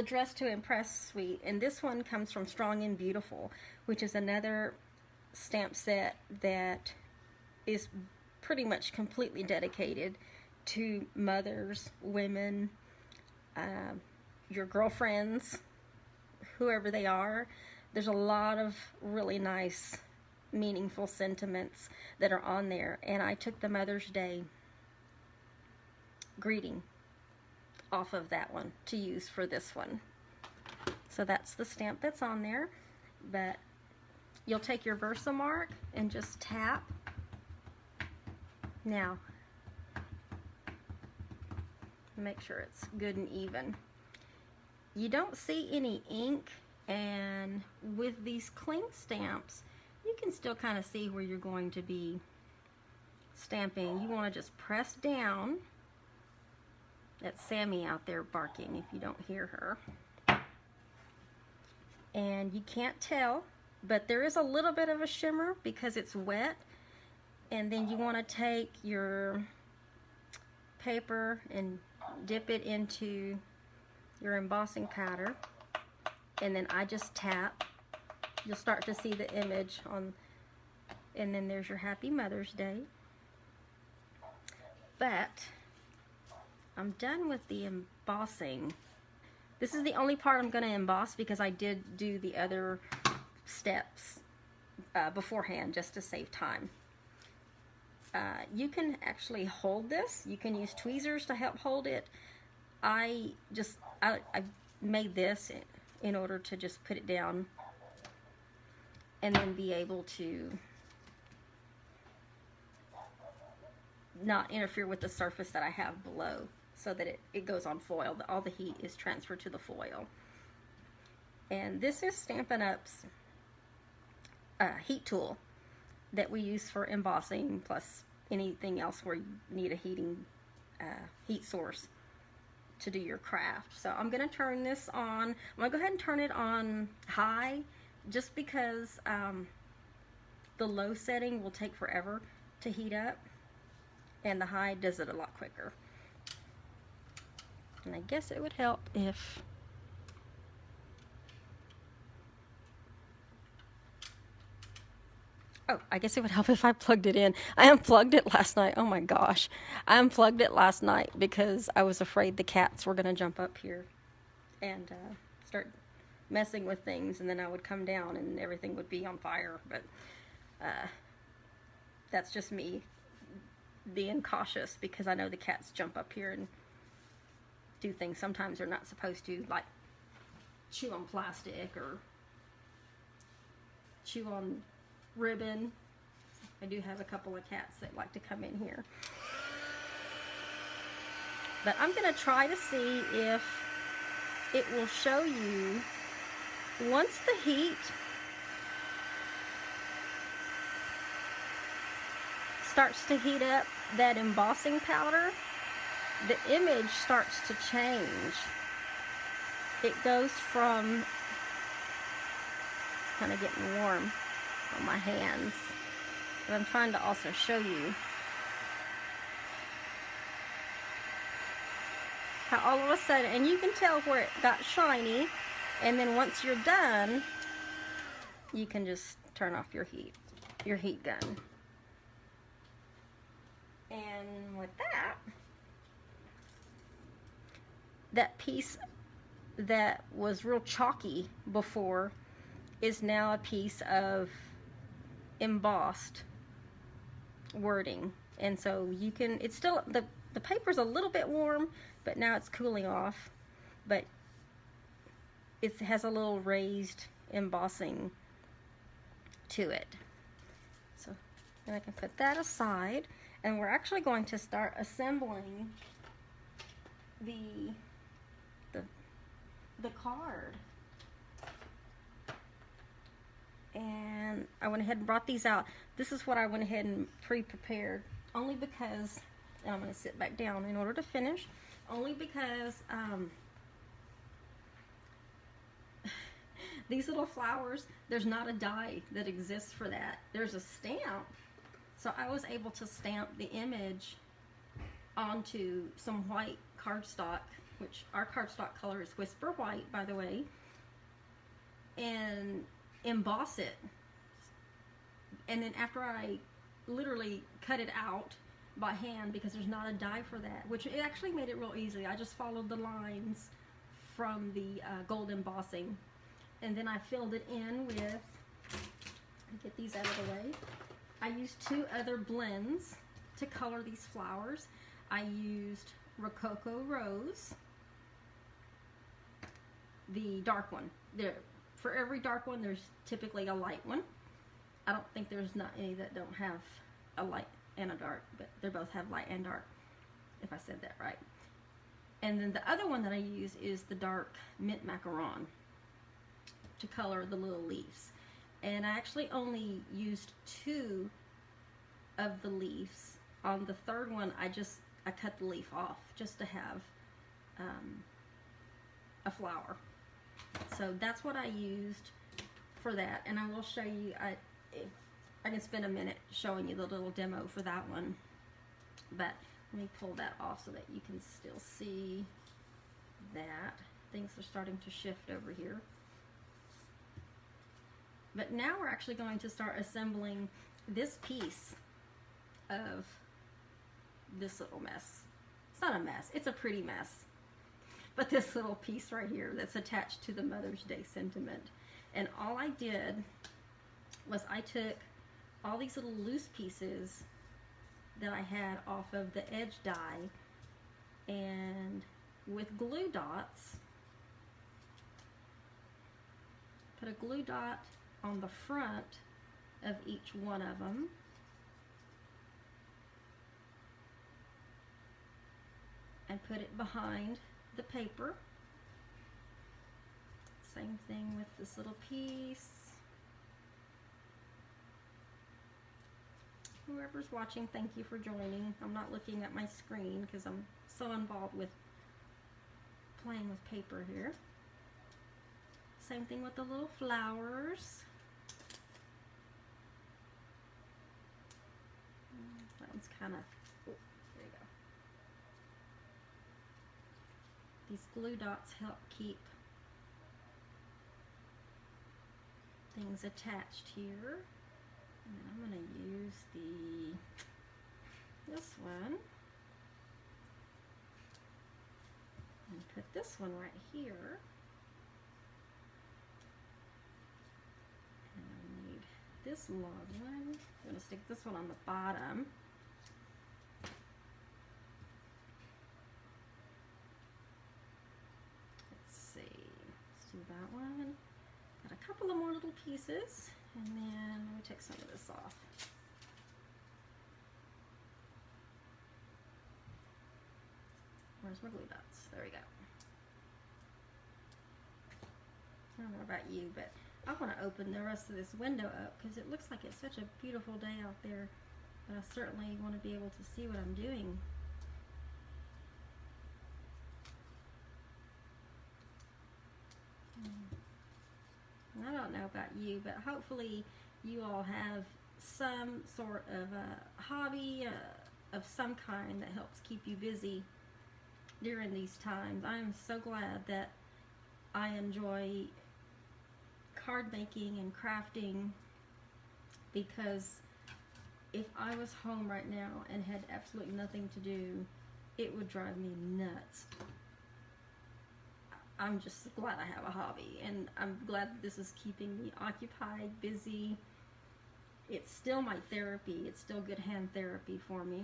Dress to Impress suite, and this one comes from Strong and Beautiful, which is another stamp set that is pretty much completely dedicated to mothers, women, your girlfriends, whoever they are. There's a lot of really nice, meaningful sentiments that are on there. And I took the Mother's Day greeting off of that one to use for this one. So that's the stamp that's on there. But you'll take your Versamark and just tap. Now, make sure it's good and even. You don't see any ink, and with these cling stamps, you can still kind of see where you're going to be stamping. You want to just press down. That's Sammy out there barking if you don't hear her. And you can't tell, but there is a little bit of a shimmer because it's wet. And then you want to take your paper and dip it into your embossing powder, and then I just tap. You'll start to see the image on, and then there's your Happy Mother's Day. But I'm done with the embossing. This is the only part I'm going to emboss because I did do the other steps beforehand just to save time. You can actually hold this. You can use tweezers to help hold it. I made this in order to just put it down and then be able to not interfere with the surface that I have below, so that it goes on foil. All the heat is transferred to the foil. And this is Stampin' Up's heat tool that we use for embossing, plus anything else where you need a heat source to do your craft. So I'm going to turn this on. I'm going to go ahead and turn it on high, just because the low setting will take forever to heat up, and the high does it a lot quicker. And I guess it would help if I plugged it in. I unplugged it last night. Oh my gosh. I unplugged it last night because I was afraid the cats were going to jump up here and start messing with things, and then I would come down and everything would be on fire. But that's just me being cautious, because I know the cats jump up here and do things sometimes they're not supposed to, like chew on plastic or chew on ribbon. I do have a couple of cats that like to come in here. But I'm going to try to see if it will show you, once the heat starts to heat up that embossing powder, the image starts to change. It goes from, it's kind of getting warm on my hands, but I'm trying to also show you how all of a sudden, and you can tell where it got shiny, and then once you're done, you can just turn off your heat gun. And with that piece that was real chalky before is now a piece of embossed wording. And so you can, it's still, the paper's a little bit warm, but now it's cooling off, but it has a little raised embossing to it. So then I can put that aside, and we're actually going to start assembling the card. And I went ahead and brought these out. This is what I went ahead and pre-prepared, only because, and I'm going to sit back down in order to finish, only because these little flowers, there's not a die that exists for that. There's a stamp. So I was able to stamp the image onto some white cardstock, which our cardstock color is Whisper White, by the way, and emboss it. And then after I literally cut it out by hand, because there's not a die for that, which it actually made it real easy. I just followed the lines from the gold embossing. And then I filled it in with, get these out of the way, I used 2 other blends to color these flowers. I used Rococo Rose, the dark one. For every dark one, there's typically a light one. I don't think there's not any that don't have a light and a dark, but they both have light and dark, if I said that right. And then the other one that I use is the dark mint macaron to color the little leaves. And I actually only used 2 of the leaves. On the third one, I cut the leaf off just to have a flower. So that's what I used for that. And I will show you, I can spend a minute showing you the little demo for that one. But let me pull that off so that you can still see that. Things are starting to shift over here. But now we're actually going to start assembling this piece of this little mess. It's not a mess, it's a pretty mess. But this little piece right here that's attached to the Mother's Day sentiment. And all I did was I took all these little loose pieces that I had off of the edge die, and with glue dots, put a glue dot on the front of each one of them. And put it behind the paper. Same thing with this little piece. Whoever's watching, thank you for joining. I'm not looking at my screen because I'm so involved with playing with paper here. Same thing with the little flowers. That one's kind of, oh, there you go. These glue dots help keep things attached here. And then I'm going to use this one and put this one right here. And I need this long one. I'm going to stick this one on the bottom. Let's see. Let's do that one. Got a couple of more little pieces. And then let me take some of this off. Where's my glue dots? There we go. I don't know about you, but I want to open the rest of this window up because it looks like it's such a beautiful day out there. But I certainly want to be able to see what I'm doing. I don't know about you, but hopefully you all have some sort of a hobby of some kind that helps keep you busy during these times. I am so glad that I enjoy card making and crafting, because if I was home right now and had absolutely nothing to do, it would drive me nuts. I'm just glad I have a hobby, and I'm glad that this is keeping me occupied, busy. It's still my therapy. It's still good hand therapy for me.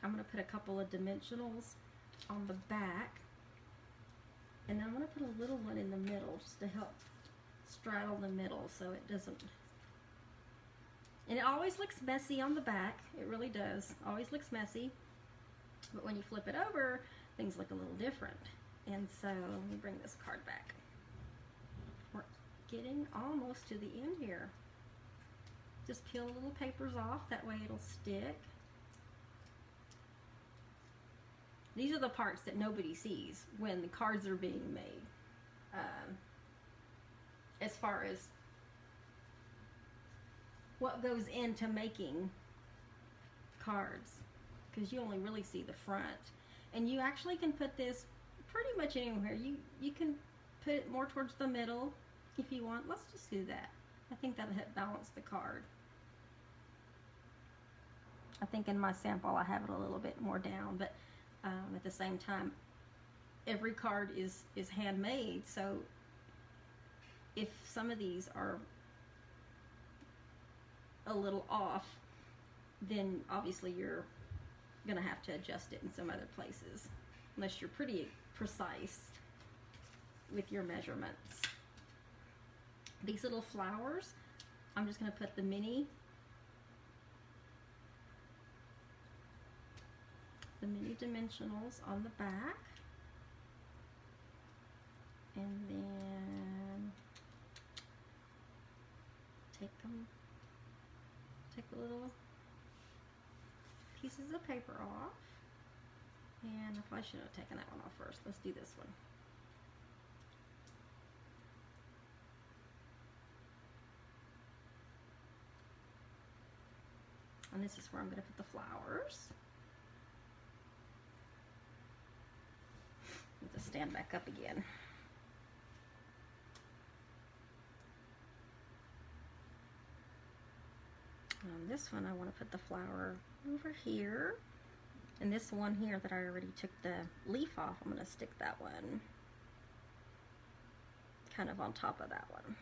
I'm going to put a couple of dimensionals on the back, and I'm going to put a little one in the middle just to help straddle the middle so it doesn't. And it always looks messy on the back. It really does. Always looks messy. But when you flip it over, things look a little different. And so let me bring this card back. We're getting almost to the end here. Just peel little papers off, that way it'll stick. These are the parts that nobody sees when the cards are being made. As far as what goes into making cards, because you only really see the front. And you actually can put this pretty much anywhere. You can put it more towards the middle if you want. Let's just do that. I think that'll help balance the card. I think in my sample I have it a little bit more down, but at the same time, every card is handmade, so if some of these are a little off, then obviously you're gonna have to adjust it in some other places, unless you're pretty precise with your measurements. These little flowers, I'm just gonna put the mini dimensionals on the back, and then take the little pieces of paper off. And I probably should have taken that one off first. Let's do this one. And this is where I'm going to put the flowers. Let's stand back up again. On this one, I want to put the flower over here. And this one here that I already took the leaf off, I'm going to stick that one kind of on top of that one.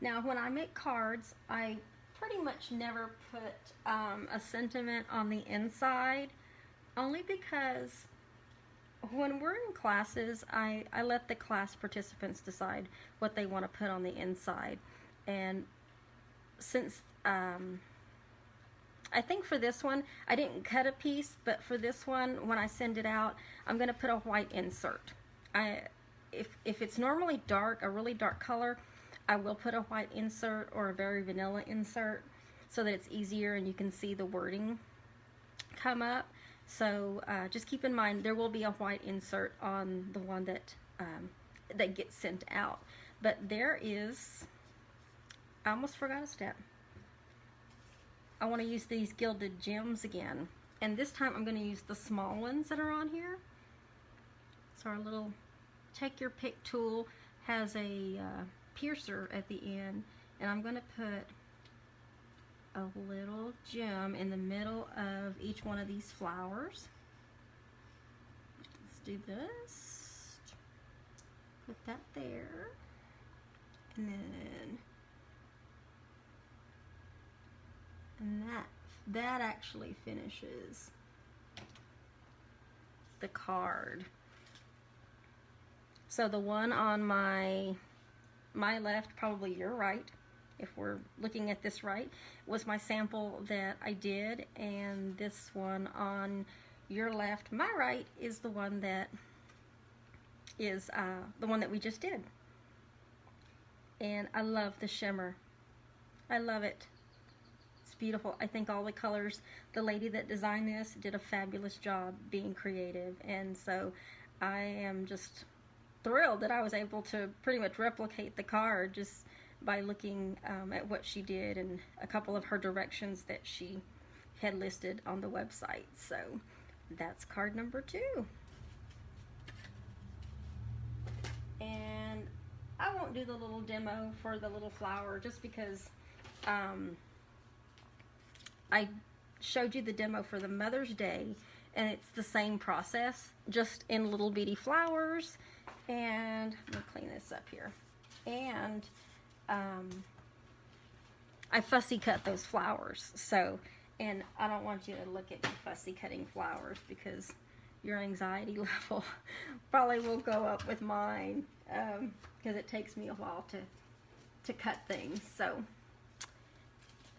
Now, when I make cards, I pretty much never put a sentiment on the inside, only because when we're in classes, I let the class participants decide what they want to put on the inside. And since I think for this one, I didn't cut a piece, but for this one, when I send it out, I'm going to put a white insert. If it's normally dark, a really dark color, I will put a white insert or a very vanilla insert so that it's easier and you can see the wording come up. So just keep in mind there will be a white insert on the one that that gets sent out. But there is, I almost forgot a step. I want to use these gilded gems again, and this time I'm going to use the small ones that are on here. So our little take your pick tool has a piercer at the end, and I'm going to put a little gem in the middle of each one of these flowers. Let's do this. Put that there, and then that actually finishes the card. So the one on my left, probably your right, if we're looking at this right, was my sample that I did, and this one on your left, my right, is the one that is the one that we just did. And I love the shimmer. I love it. It's beautiful. I think all the colors, the lady that designed this did a fabulous job being creative, and so I am just thrilled that I was able to pretty much replicate the card just by looking at what she did and a couple of her directions that she had listed on the website. So that's card number 2. And I won't do the little demo for the little flower just because I showed you the demo for the Mother's Day, and it's the same process, just in little bitty flowers. And let me clean this up here. And I fussy cut those flowers. So, and I don't want you to look at me fussy cutting flowers because your anxiety level probably will go up with mine, because it takes me a while to cut things. So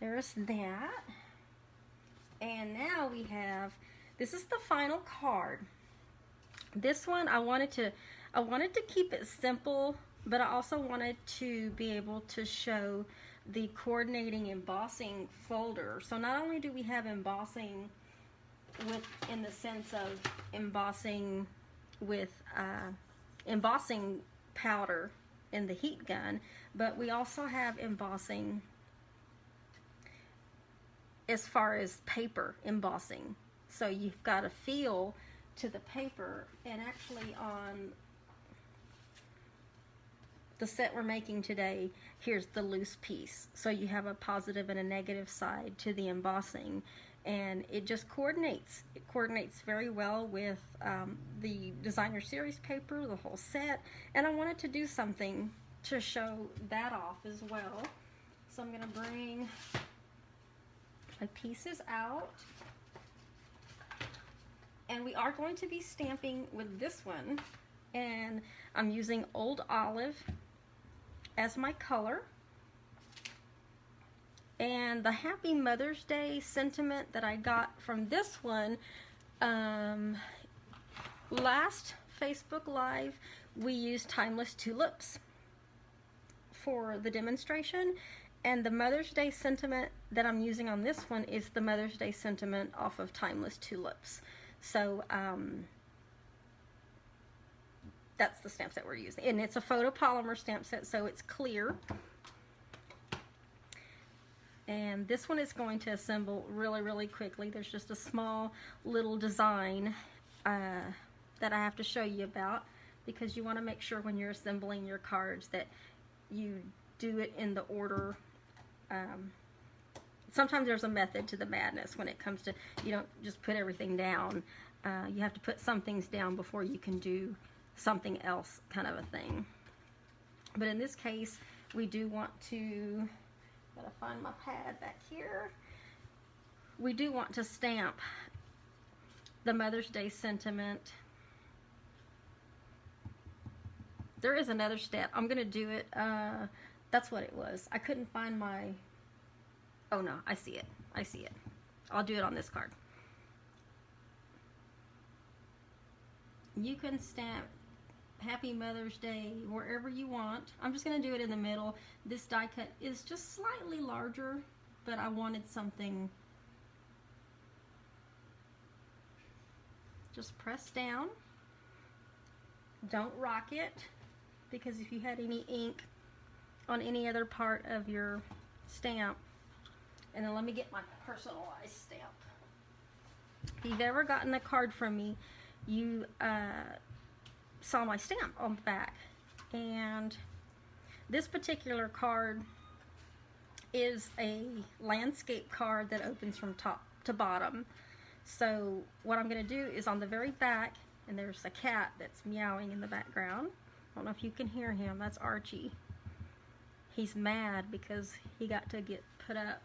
there's that. And now we have, this is the final card. This one I wanted to keep it simple, but I also wanted to be able to show the coordinating embossing folder. So not only do we have embossing in the sense of embossing with embossing powder in the heat gun, but we also have embossing as far as paper embossing. So you've got a feel to the paper, and actually on the set we're making today, here's the loose piece. So you have a positive and a negative side to the embossing, and it just coordinates. It coordinates very well with the designer series paper, the whole set, and I wanted to do something to show that off as well. So I'm going to bring my pieces out, and we are going to be stamping with this one, and I'm using Old Olive as my color. And the Happy Mother's Day sentiment that I got from this one, last Facebook Live, we used Timeless Tulips for the demonstration, and the Mother's Day sentiment that I'm using on this one is the Mother's Day sentiment off of Timeless Tulips. So that's the stamps that we're using, and it's a photopolymer stamp set, so it's clear. And this one is going to assemble really, really quickly. There's just a small little design that I have to show you about, because you want to make sure when you're assembling your cards that you do it in the order. Sometimes there's a method to the madness when it comes to, you don't just put everything down. You have to put some things down before you can do something else, kind of a thing. But in this case, we do want to, gotta find my pad back here. We do want to stamp the Mother's Day sentiment. There is another step. I'm gonna do it. That's what it was. I couldn't find my, oh no, I see it. I see it. I'll do it on this card. You can stamp Happy Mother's Day wherever you want. I'm just going to do it in the middle. This die cut is just slightly larger, but I wanted something. Just press down. Don't rock it, because if you had any ink on any other part of your stamp. And then let me get my personalized stamp. If you've ever gotten a card from me, you saw my stamp on the back. And this particular card is a landscape card that opens from top to bottom. So what I'm going to do is on the very back, and there's a cat that's meowing in the background. I don't know if you can hear him. That's Archie. He's mad because he got to get put up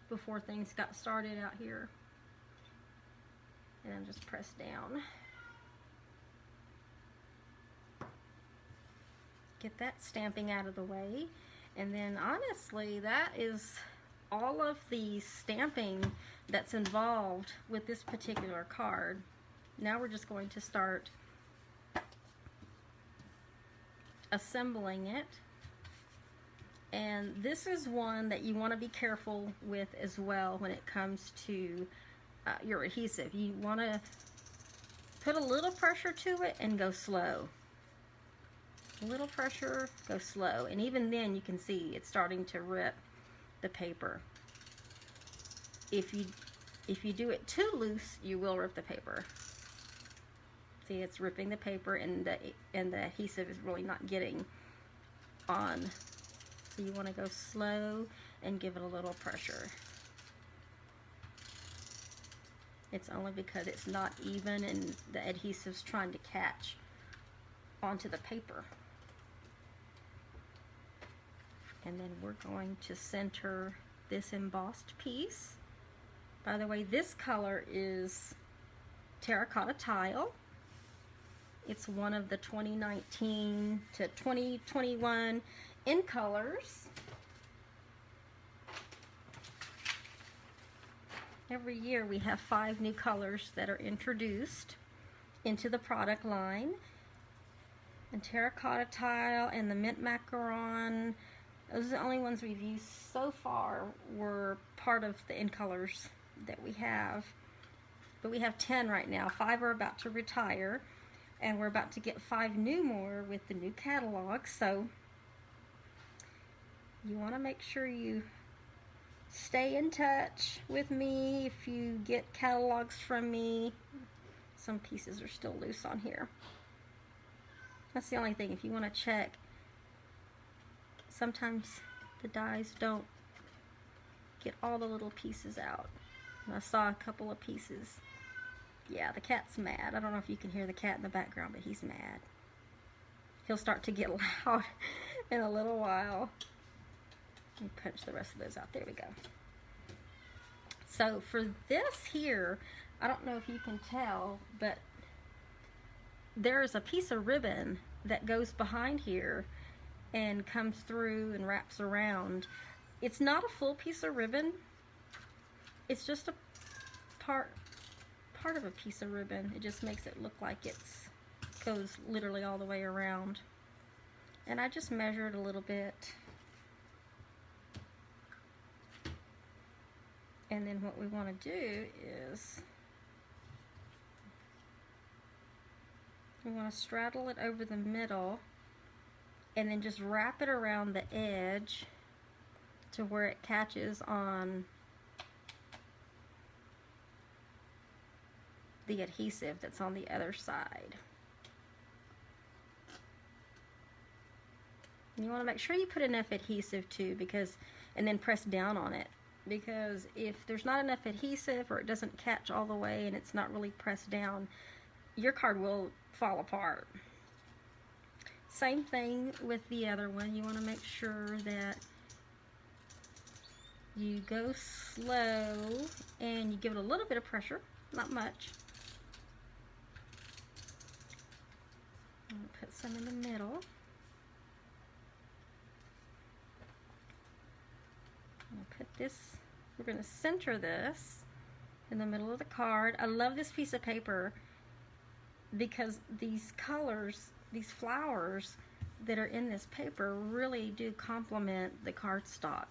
before things got started out here. And then just press down. Get that stamping out of the way. And then honestly, that is all of the stamping that's involved with this particular card. Now we're just going to start assembling it. And this is one that you want to be careful with as well when it comes to your adhesive. You want to put a little pressure to it and go slow. A little pressure, go slow. And even then you can see it's starting to rip the paper. If you do it too loose, you will rip the paper. See, it's ripping the paper, and the adhesive is really not getting on. So you want to go slow and give it a little pressure. It's only because it's not even and the adhesive's trying to catch onto the paper. And then we're going to center this embossed piece. By the way, this color is Terracotta Tile. It's one of the 2019 to 2021 in colors. Every year we have 5 new colors that are introduced into the product line. And Terracotta Tile and the Mint Macaron, those are the only ones we've used so far, were part of the in colors that we have. But we have 10 right now. 5 are about to retire, and we're about to get 5 new more with the new catalog. So you want to make sure you stay in touch with me if you get catalogs from me. Some pieces are still loose on here. That's the only thing. If you want to check, sometimes the dies don't get all the little pieces out. And I saw a couple of pieces. Yeah, the cat's mad. I don't know if you can hear the cat in the background, but he's mad. He'll start to get loud in a little while. Let me punch the rest of those out. There we go. So for this here, I don't know if you can tell, but there's a piece of ribbon that goes behind here and comes through and wraps around. It's not a full piece of ribbon. It's just a part of a piece of ribbon. It just makes it look like it's goes literally all the way around. And I just measured a little bit. And then what we want to do is we want to straddle it over the middle and then just wrap it around the edge to where it catches on the adhesive that's on the other side. And you want to make sure you put enough adhesive too, because, and then press down on it, because if there's not enough adhesive or it doesn't catch all the way and it's not really pressed down, your card will fall apart. Same thing with the other one. You want to make sure that you go slow and you give it a little bit of pressure, not much. I'm going to put some in the middle. I'm going to put this, we're going to center this in the middle of the card. I love this piece of paper because these colors, these flowers that are in this paper really do complement the cardstock.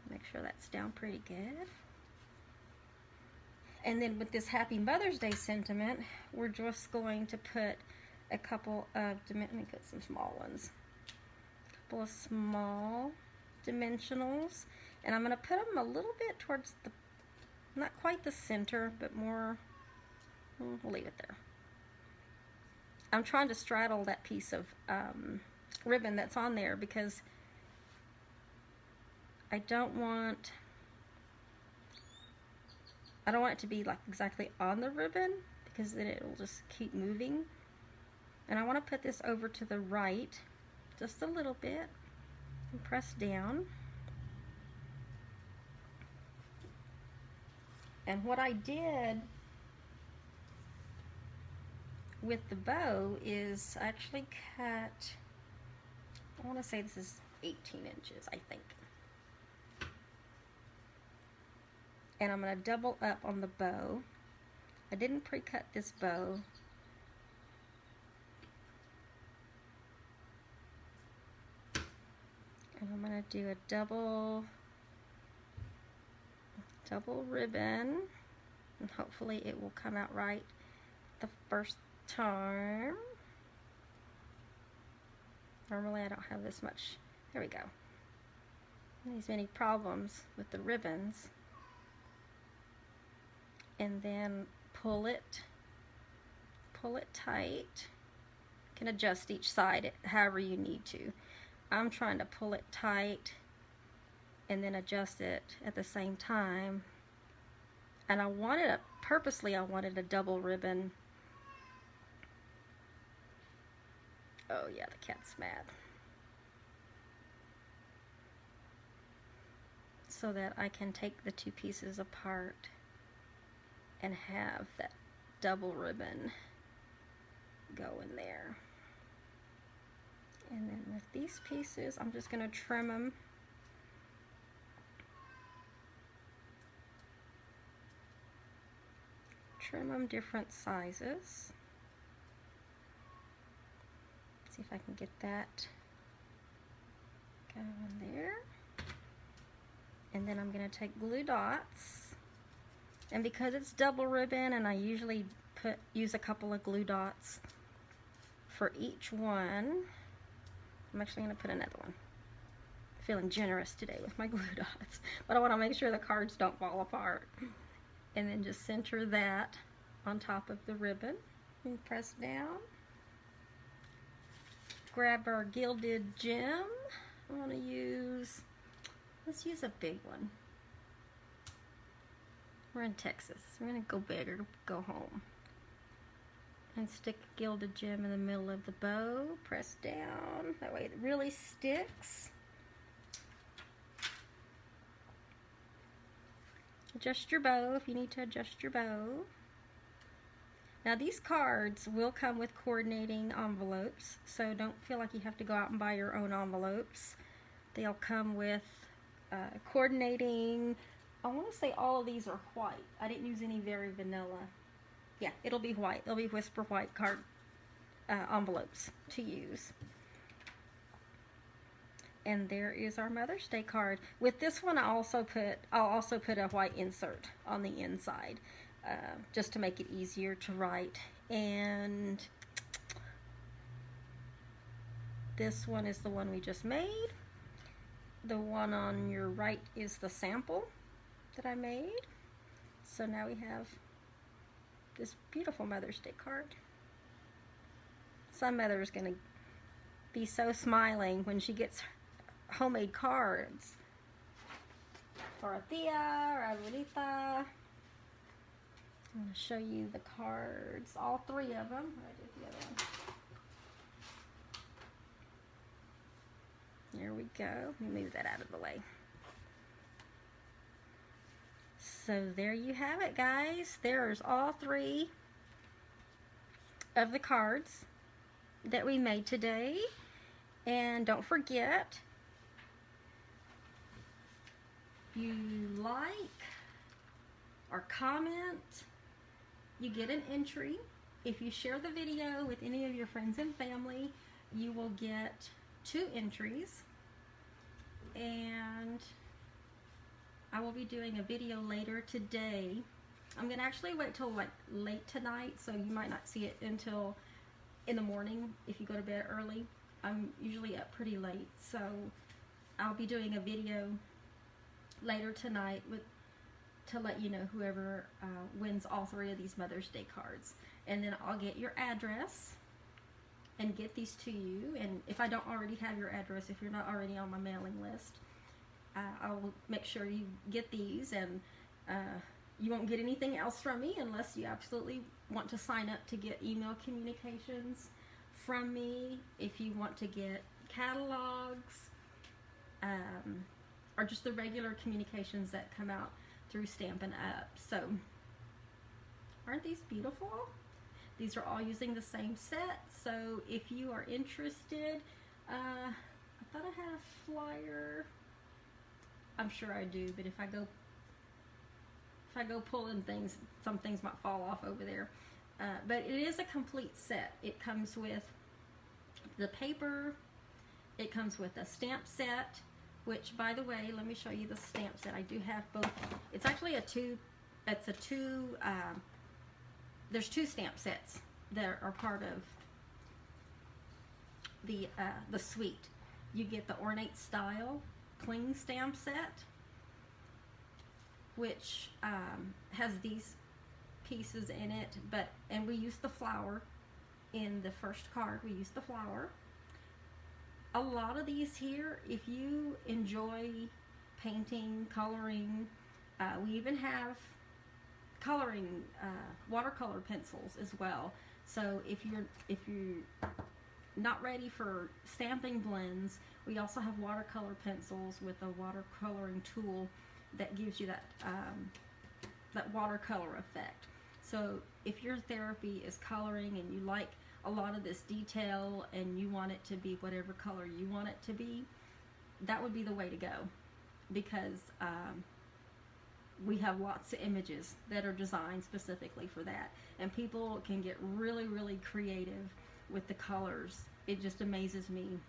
Make sure that's down pretty good. And then with this Happy Mother's Day sentiment, we're just going to put a couple of, let me put some small ones. A couple of small dimensionals. And I'm going to put them a little bit towards the, not quite the center, but more, we'll leave it there. I'm trying to straddle that piece of ribbon that's on there because I don't want it to be like exactly on the ribbon, because then it will just keep moving. And I want to put this over to the right just a little bit and press down. And what I did with the bow is I actually cut, I want to say this is 18 inches, I think. And I'm going to double up on the bow. I didn't pre-cut this bow. And I'm going to do a double ribbon, and hopefully it will come out right the first time. Normally I don't have this much. There we go. These many problems with the ribbons. And then pull it tight. You can adjust each side however you need to. I'm trying to pull it tight and then adjust it at the same time. And I wanted purposely I wanted a double ribbon. Oh yeah, the cat's mad. So that I can take the two pieces apart and have that double ribbon go in there. And then with these pieces, I'm just going to trim them. Trim them different sizes. See if I can get that going there. And then I'm going to take glue dots. And because it's double ribbon, and I usually use a couple of glue dots for each one, I'm actually going to put another one. Feeling generous today with my glue dots, but I want to make sure the cards don't fall apart. And then just center that on top of the ribbon and press down. Grab our gilded gem. I want to use, let's use a big one. We're in Texas. We're gonna go big or go home. And stick a gilded gem in the middle of the bow. Press down. That way it really sticks. Adjust your bow if you need to adjust your bow. Now these cards will come with coordinating envelopes, so don't feel like you have to go out and buy your own envelopes. They'll come with coordinating. I want to say all of these are white. I didn't use any very vanilla. Yeah, it'll be white. They'll be Whisper White card envelopes to use. And there is our Mother's Day card. With this one, I'll also put a white insert on the inside, just to make it easier to write. And this one is the one we just made. The one on your right is the sample that I made. So now we have this beautiful Mother's Day card. Some mother is going to be so smiling when she gets homemade cards for a tia or abuelita. I'm going to show you the cards, all three of them. I did the other one. There we go. Let me move that out of the way. So there you have it, guys. There's all three of the cards that we made today. And don't forget, if you like or comment, you get an entry. If you share the video with any of your friends and family, you will get 2 entries. And I will be doing a video later today. I'm gonna actually wait till like late tonight, so you might not see it until in the morning if you go to bed early. I'm usually up pretty late, so I'll be doing a video later tonight to let you know whoever wins all 3 of these Mother's Day cards. And then I'll get your address and get these to you. And if I don't already have your address, if you're not already on my mailing list, I'll make sure you get these, and you won't get anything else from me unless you absolutely want to sign up to get email communications from me. If you want to get catalogs, or just the regular communications that come out through Stampin' Up. So, aren't these beautiful? These are all using the same set, so if you are interested, I thought I had a flyer. I'm sure I do, but if I go pulling things, some things might fall off over there. But it is a complete set. It comes with the paper, it comes with a stamp set, which, by the way, let me show you the stamp set. I do have both. It's actually there's 2 stamp sets that are part of the suite. You get the Ornate style cling stamp set, which has these pieces in it, and we use the flower in the first card. We use the flower. A lot of these here, if you enjoy painting, coloring, we even have coloring watercolor pencils as well. So if you're not ready for stamping blends, we also have watercolor pencils with a watercoloring tool that gives you that that watercolor effect. So if your therapy is coloring and you like a lot of this detail and you want it to be whatever color you want it to be, that would be the way to go, because we have lots of images that are designed specifically for that, and people can get really, really creative with the colors. It just amazes me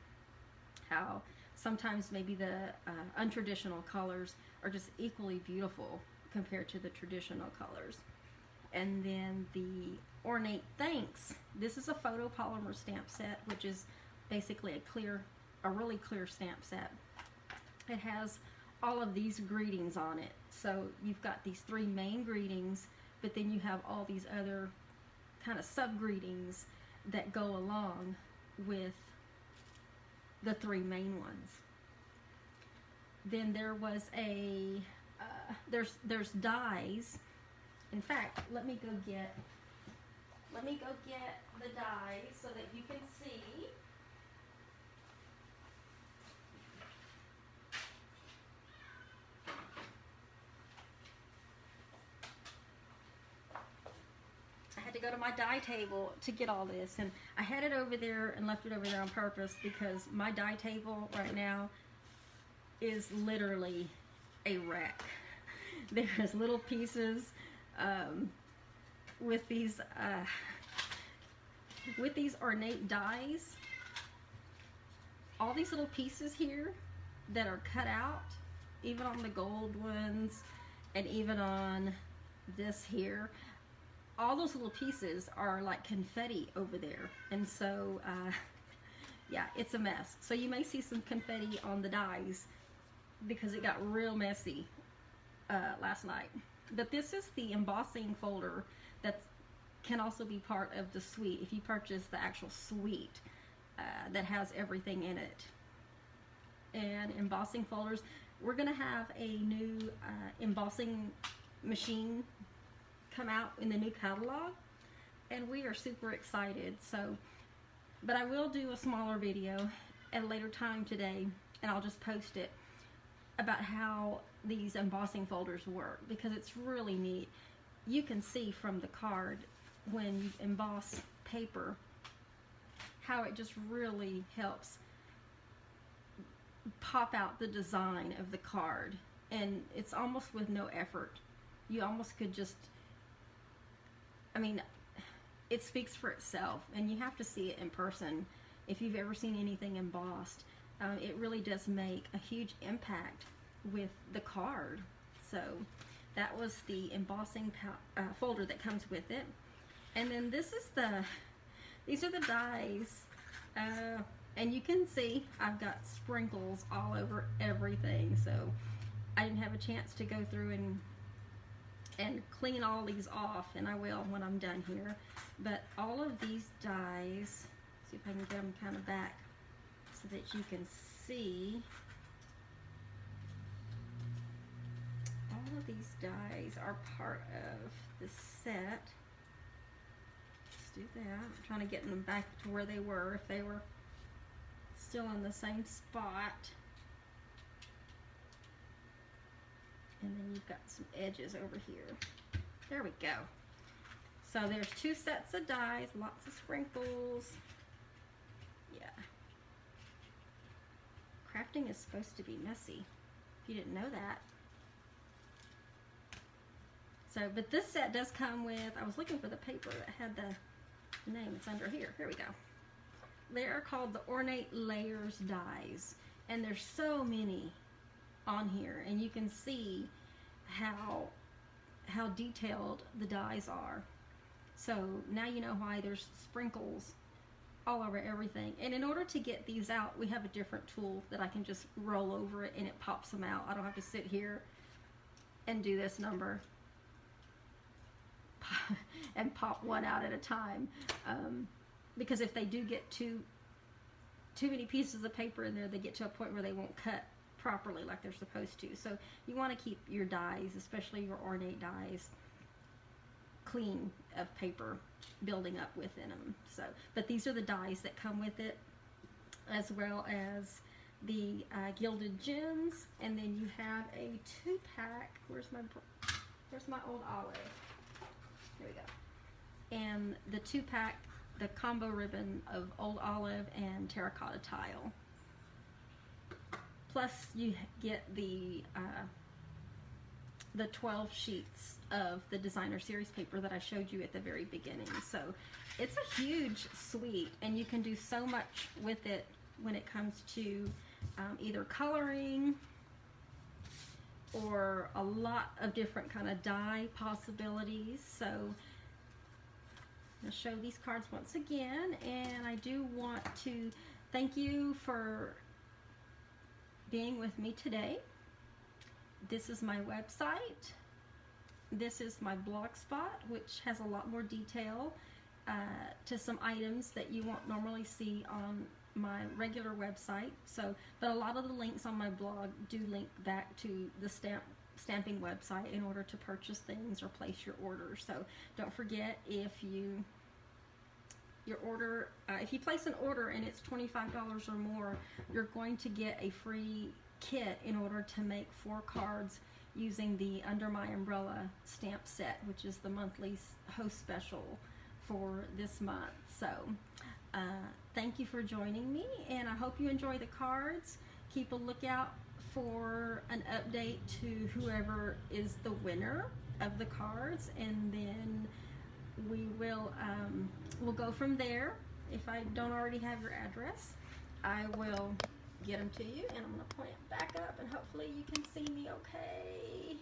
how sometimes maybe the untraditional colors are just equally beautiful compared to the traditional colors. And then the Ornate Thanks. This is a photopolymer stamp set, which is basically a really clear stamp set. It has all of these greetings on it. So you've got these 3 main greetings, but then you have all these other kind of sub greetings that go along with the 3 main ones. Then there was there's dies In fact, let me go get the die so that you can see. I had to go to my die table to get all this, and I had it over there and left it over there on purpose because my die table right now is literally a wreck. There's little pieces with these ornate dies. All these little pieces here that are cut out, even on the gold ones, and even on this here. All those little pieces are like confetti over there, and so yeah, it's a mess. So you may see some confetti on the dies because it got real messy last night. But this is the embossing folder that can also be part of the suite if you purchase the actual suite that has everything in it. And embossing folders, we're gonna have a new embossing machine come out in the new catalog, and we are super excited. So, but I will do a smaller video at a later time today, and I'll just post it about how these embossing folders work, because it's really neat. You can see from the card when you emboss paper how it just really helps pop out the design of the card, and it's almost with no effort. You almost could just, I mean, it speaks for itself, and you have to see it in person if you've ever seen anything embossed. It really does make a huge impact with the card. So that was the embossing folder that comes with it. And then this is these are the dies, and you can see I've got sprinkles all over everything, so I didn't have a chance to go through and clean all these off, and I will when I'm done here. But all of these dies, see if I can get them kind of back so that you can see. All of these dies are part of the set. Let's do that. I'm trying to get them back to where they were, if they were still in the same spot. And then you've got some edges over here. There we go. So there's 2 sets of dies, lots of sprinkles. Yeah. Crafting is supposed to be messy, if you didn't know that. So, but this set does come with, I was looking for the paper that had the name, it's under here. Here we go. They are called the Ornate Layers dies, and there's so many on here, and you can see how detailed the dies are. So now you know why there's sprinkles all over everything. And in order to get these out, we have a different tool that I can just roll over it and it pops them out. I don't have to sit here and do this number and pop one out at a time, because if they do get too many pieces of paper in there, they get to a point where they won't cut properly like they're supposed to. So you want to keep your dies, especially your ornate dies, clean of paper building up within them. So, but these are the dies that come with it, as well as the gilded gems, and then you have a 2-pack. Where's my old olive? There we go. And the 2-pack, the combo ribbon of old olive and terracotta tile. Plus you get the 12 sheets of the designer series paper that I showed you at the very beginning. So it's a huge suite, and you can do so much with it when it comes to either coloring or a lot of different kind of die possibilities. So I'm going to show these cards once again, and I do want to thank you for being with me today. This is my website. This is my blog spot, which has a lot more detail to some items that you won't normally see on my regular website. So, but a lot of the links on my blog do link back to the stamp stamping website in order to purchase things or place your order. So don't forget, if you place an order and it's $25 or more, you're going to get a free kit in order to make 4 cards using the Under My Umbrella stamp set, which is the monthly host special for this month. So thank you for joining me, and I hope you enjoy the cards. Keep a lookout for an update to whoever is the winner of the cards, and then we will we'll go from there. If I don't already have your address, I will get them to you, and I'm going to point it back up, and hopefully you can see me okay.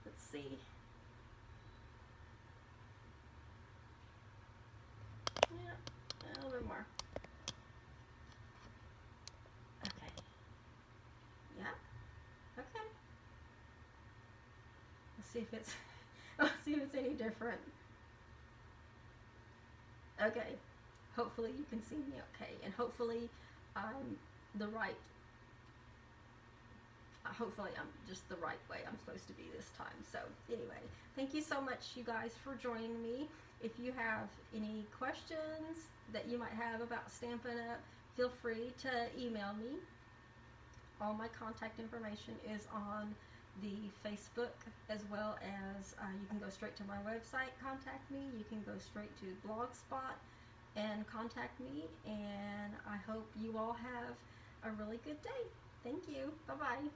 Let's see. Yeah, a little bit more. Okay. Yeah. Okay. Let's see if it's any different. Okay. Hopefully you can see me okay, and hopefully I'm just the right way I'm supposed to be this time. So anyway, thank you so much, you guys, for joining me. If you have any questions that you might have about Stampin' Up, feel free to email me. All my contact information is on the Facebook, as well as you can go straight to my website, contact me. You can go straight to Blogspot and contact me, and I hope you all have a really good day. Thank you. Bye-bye.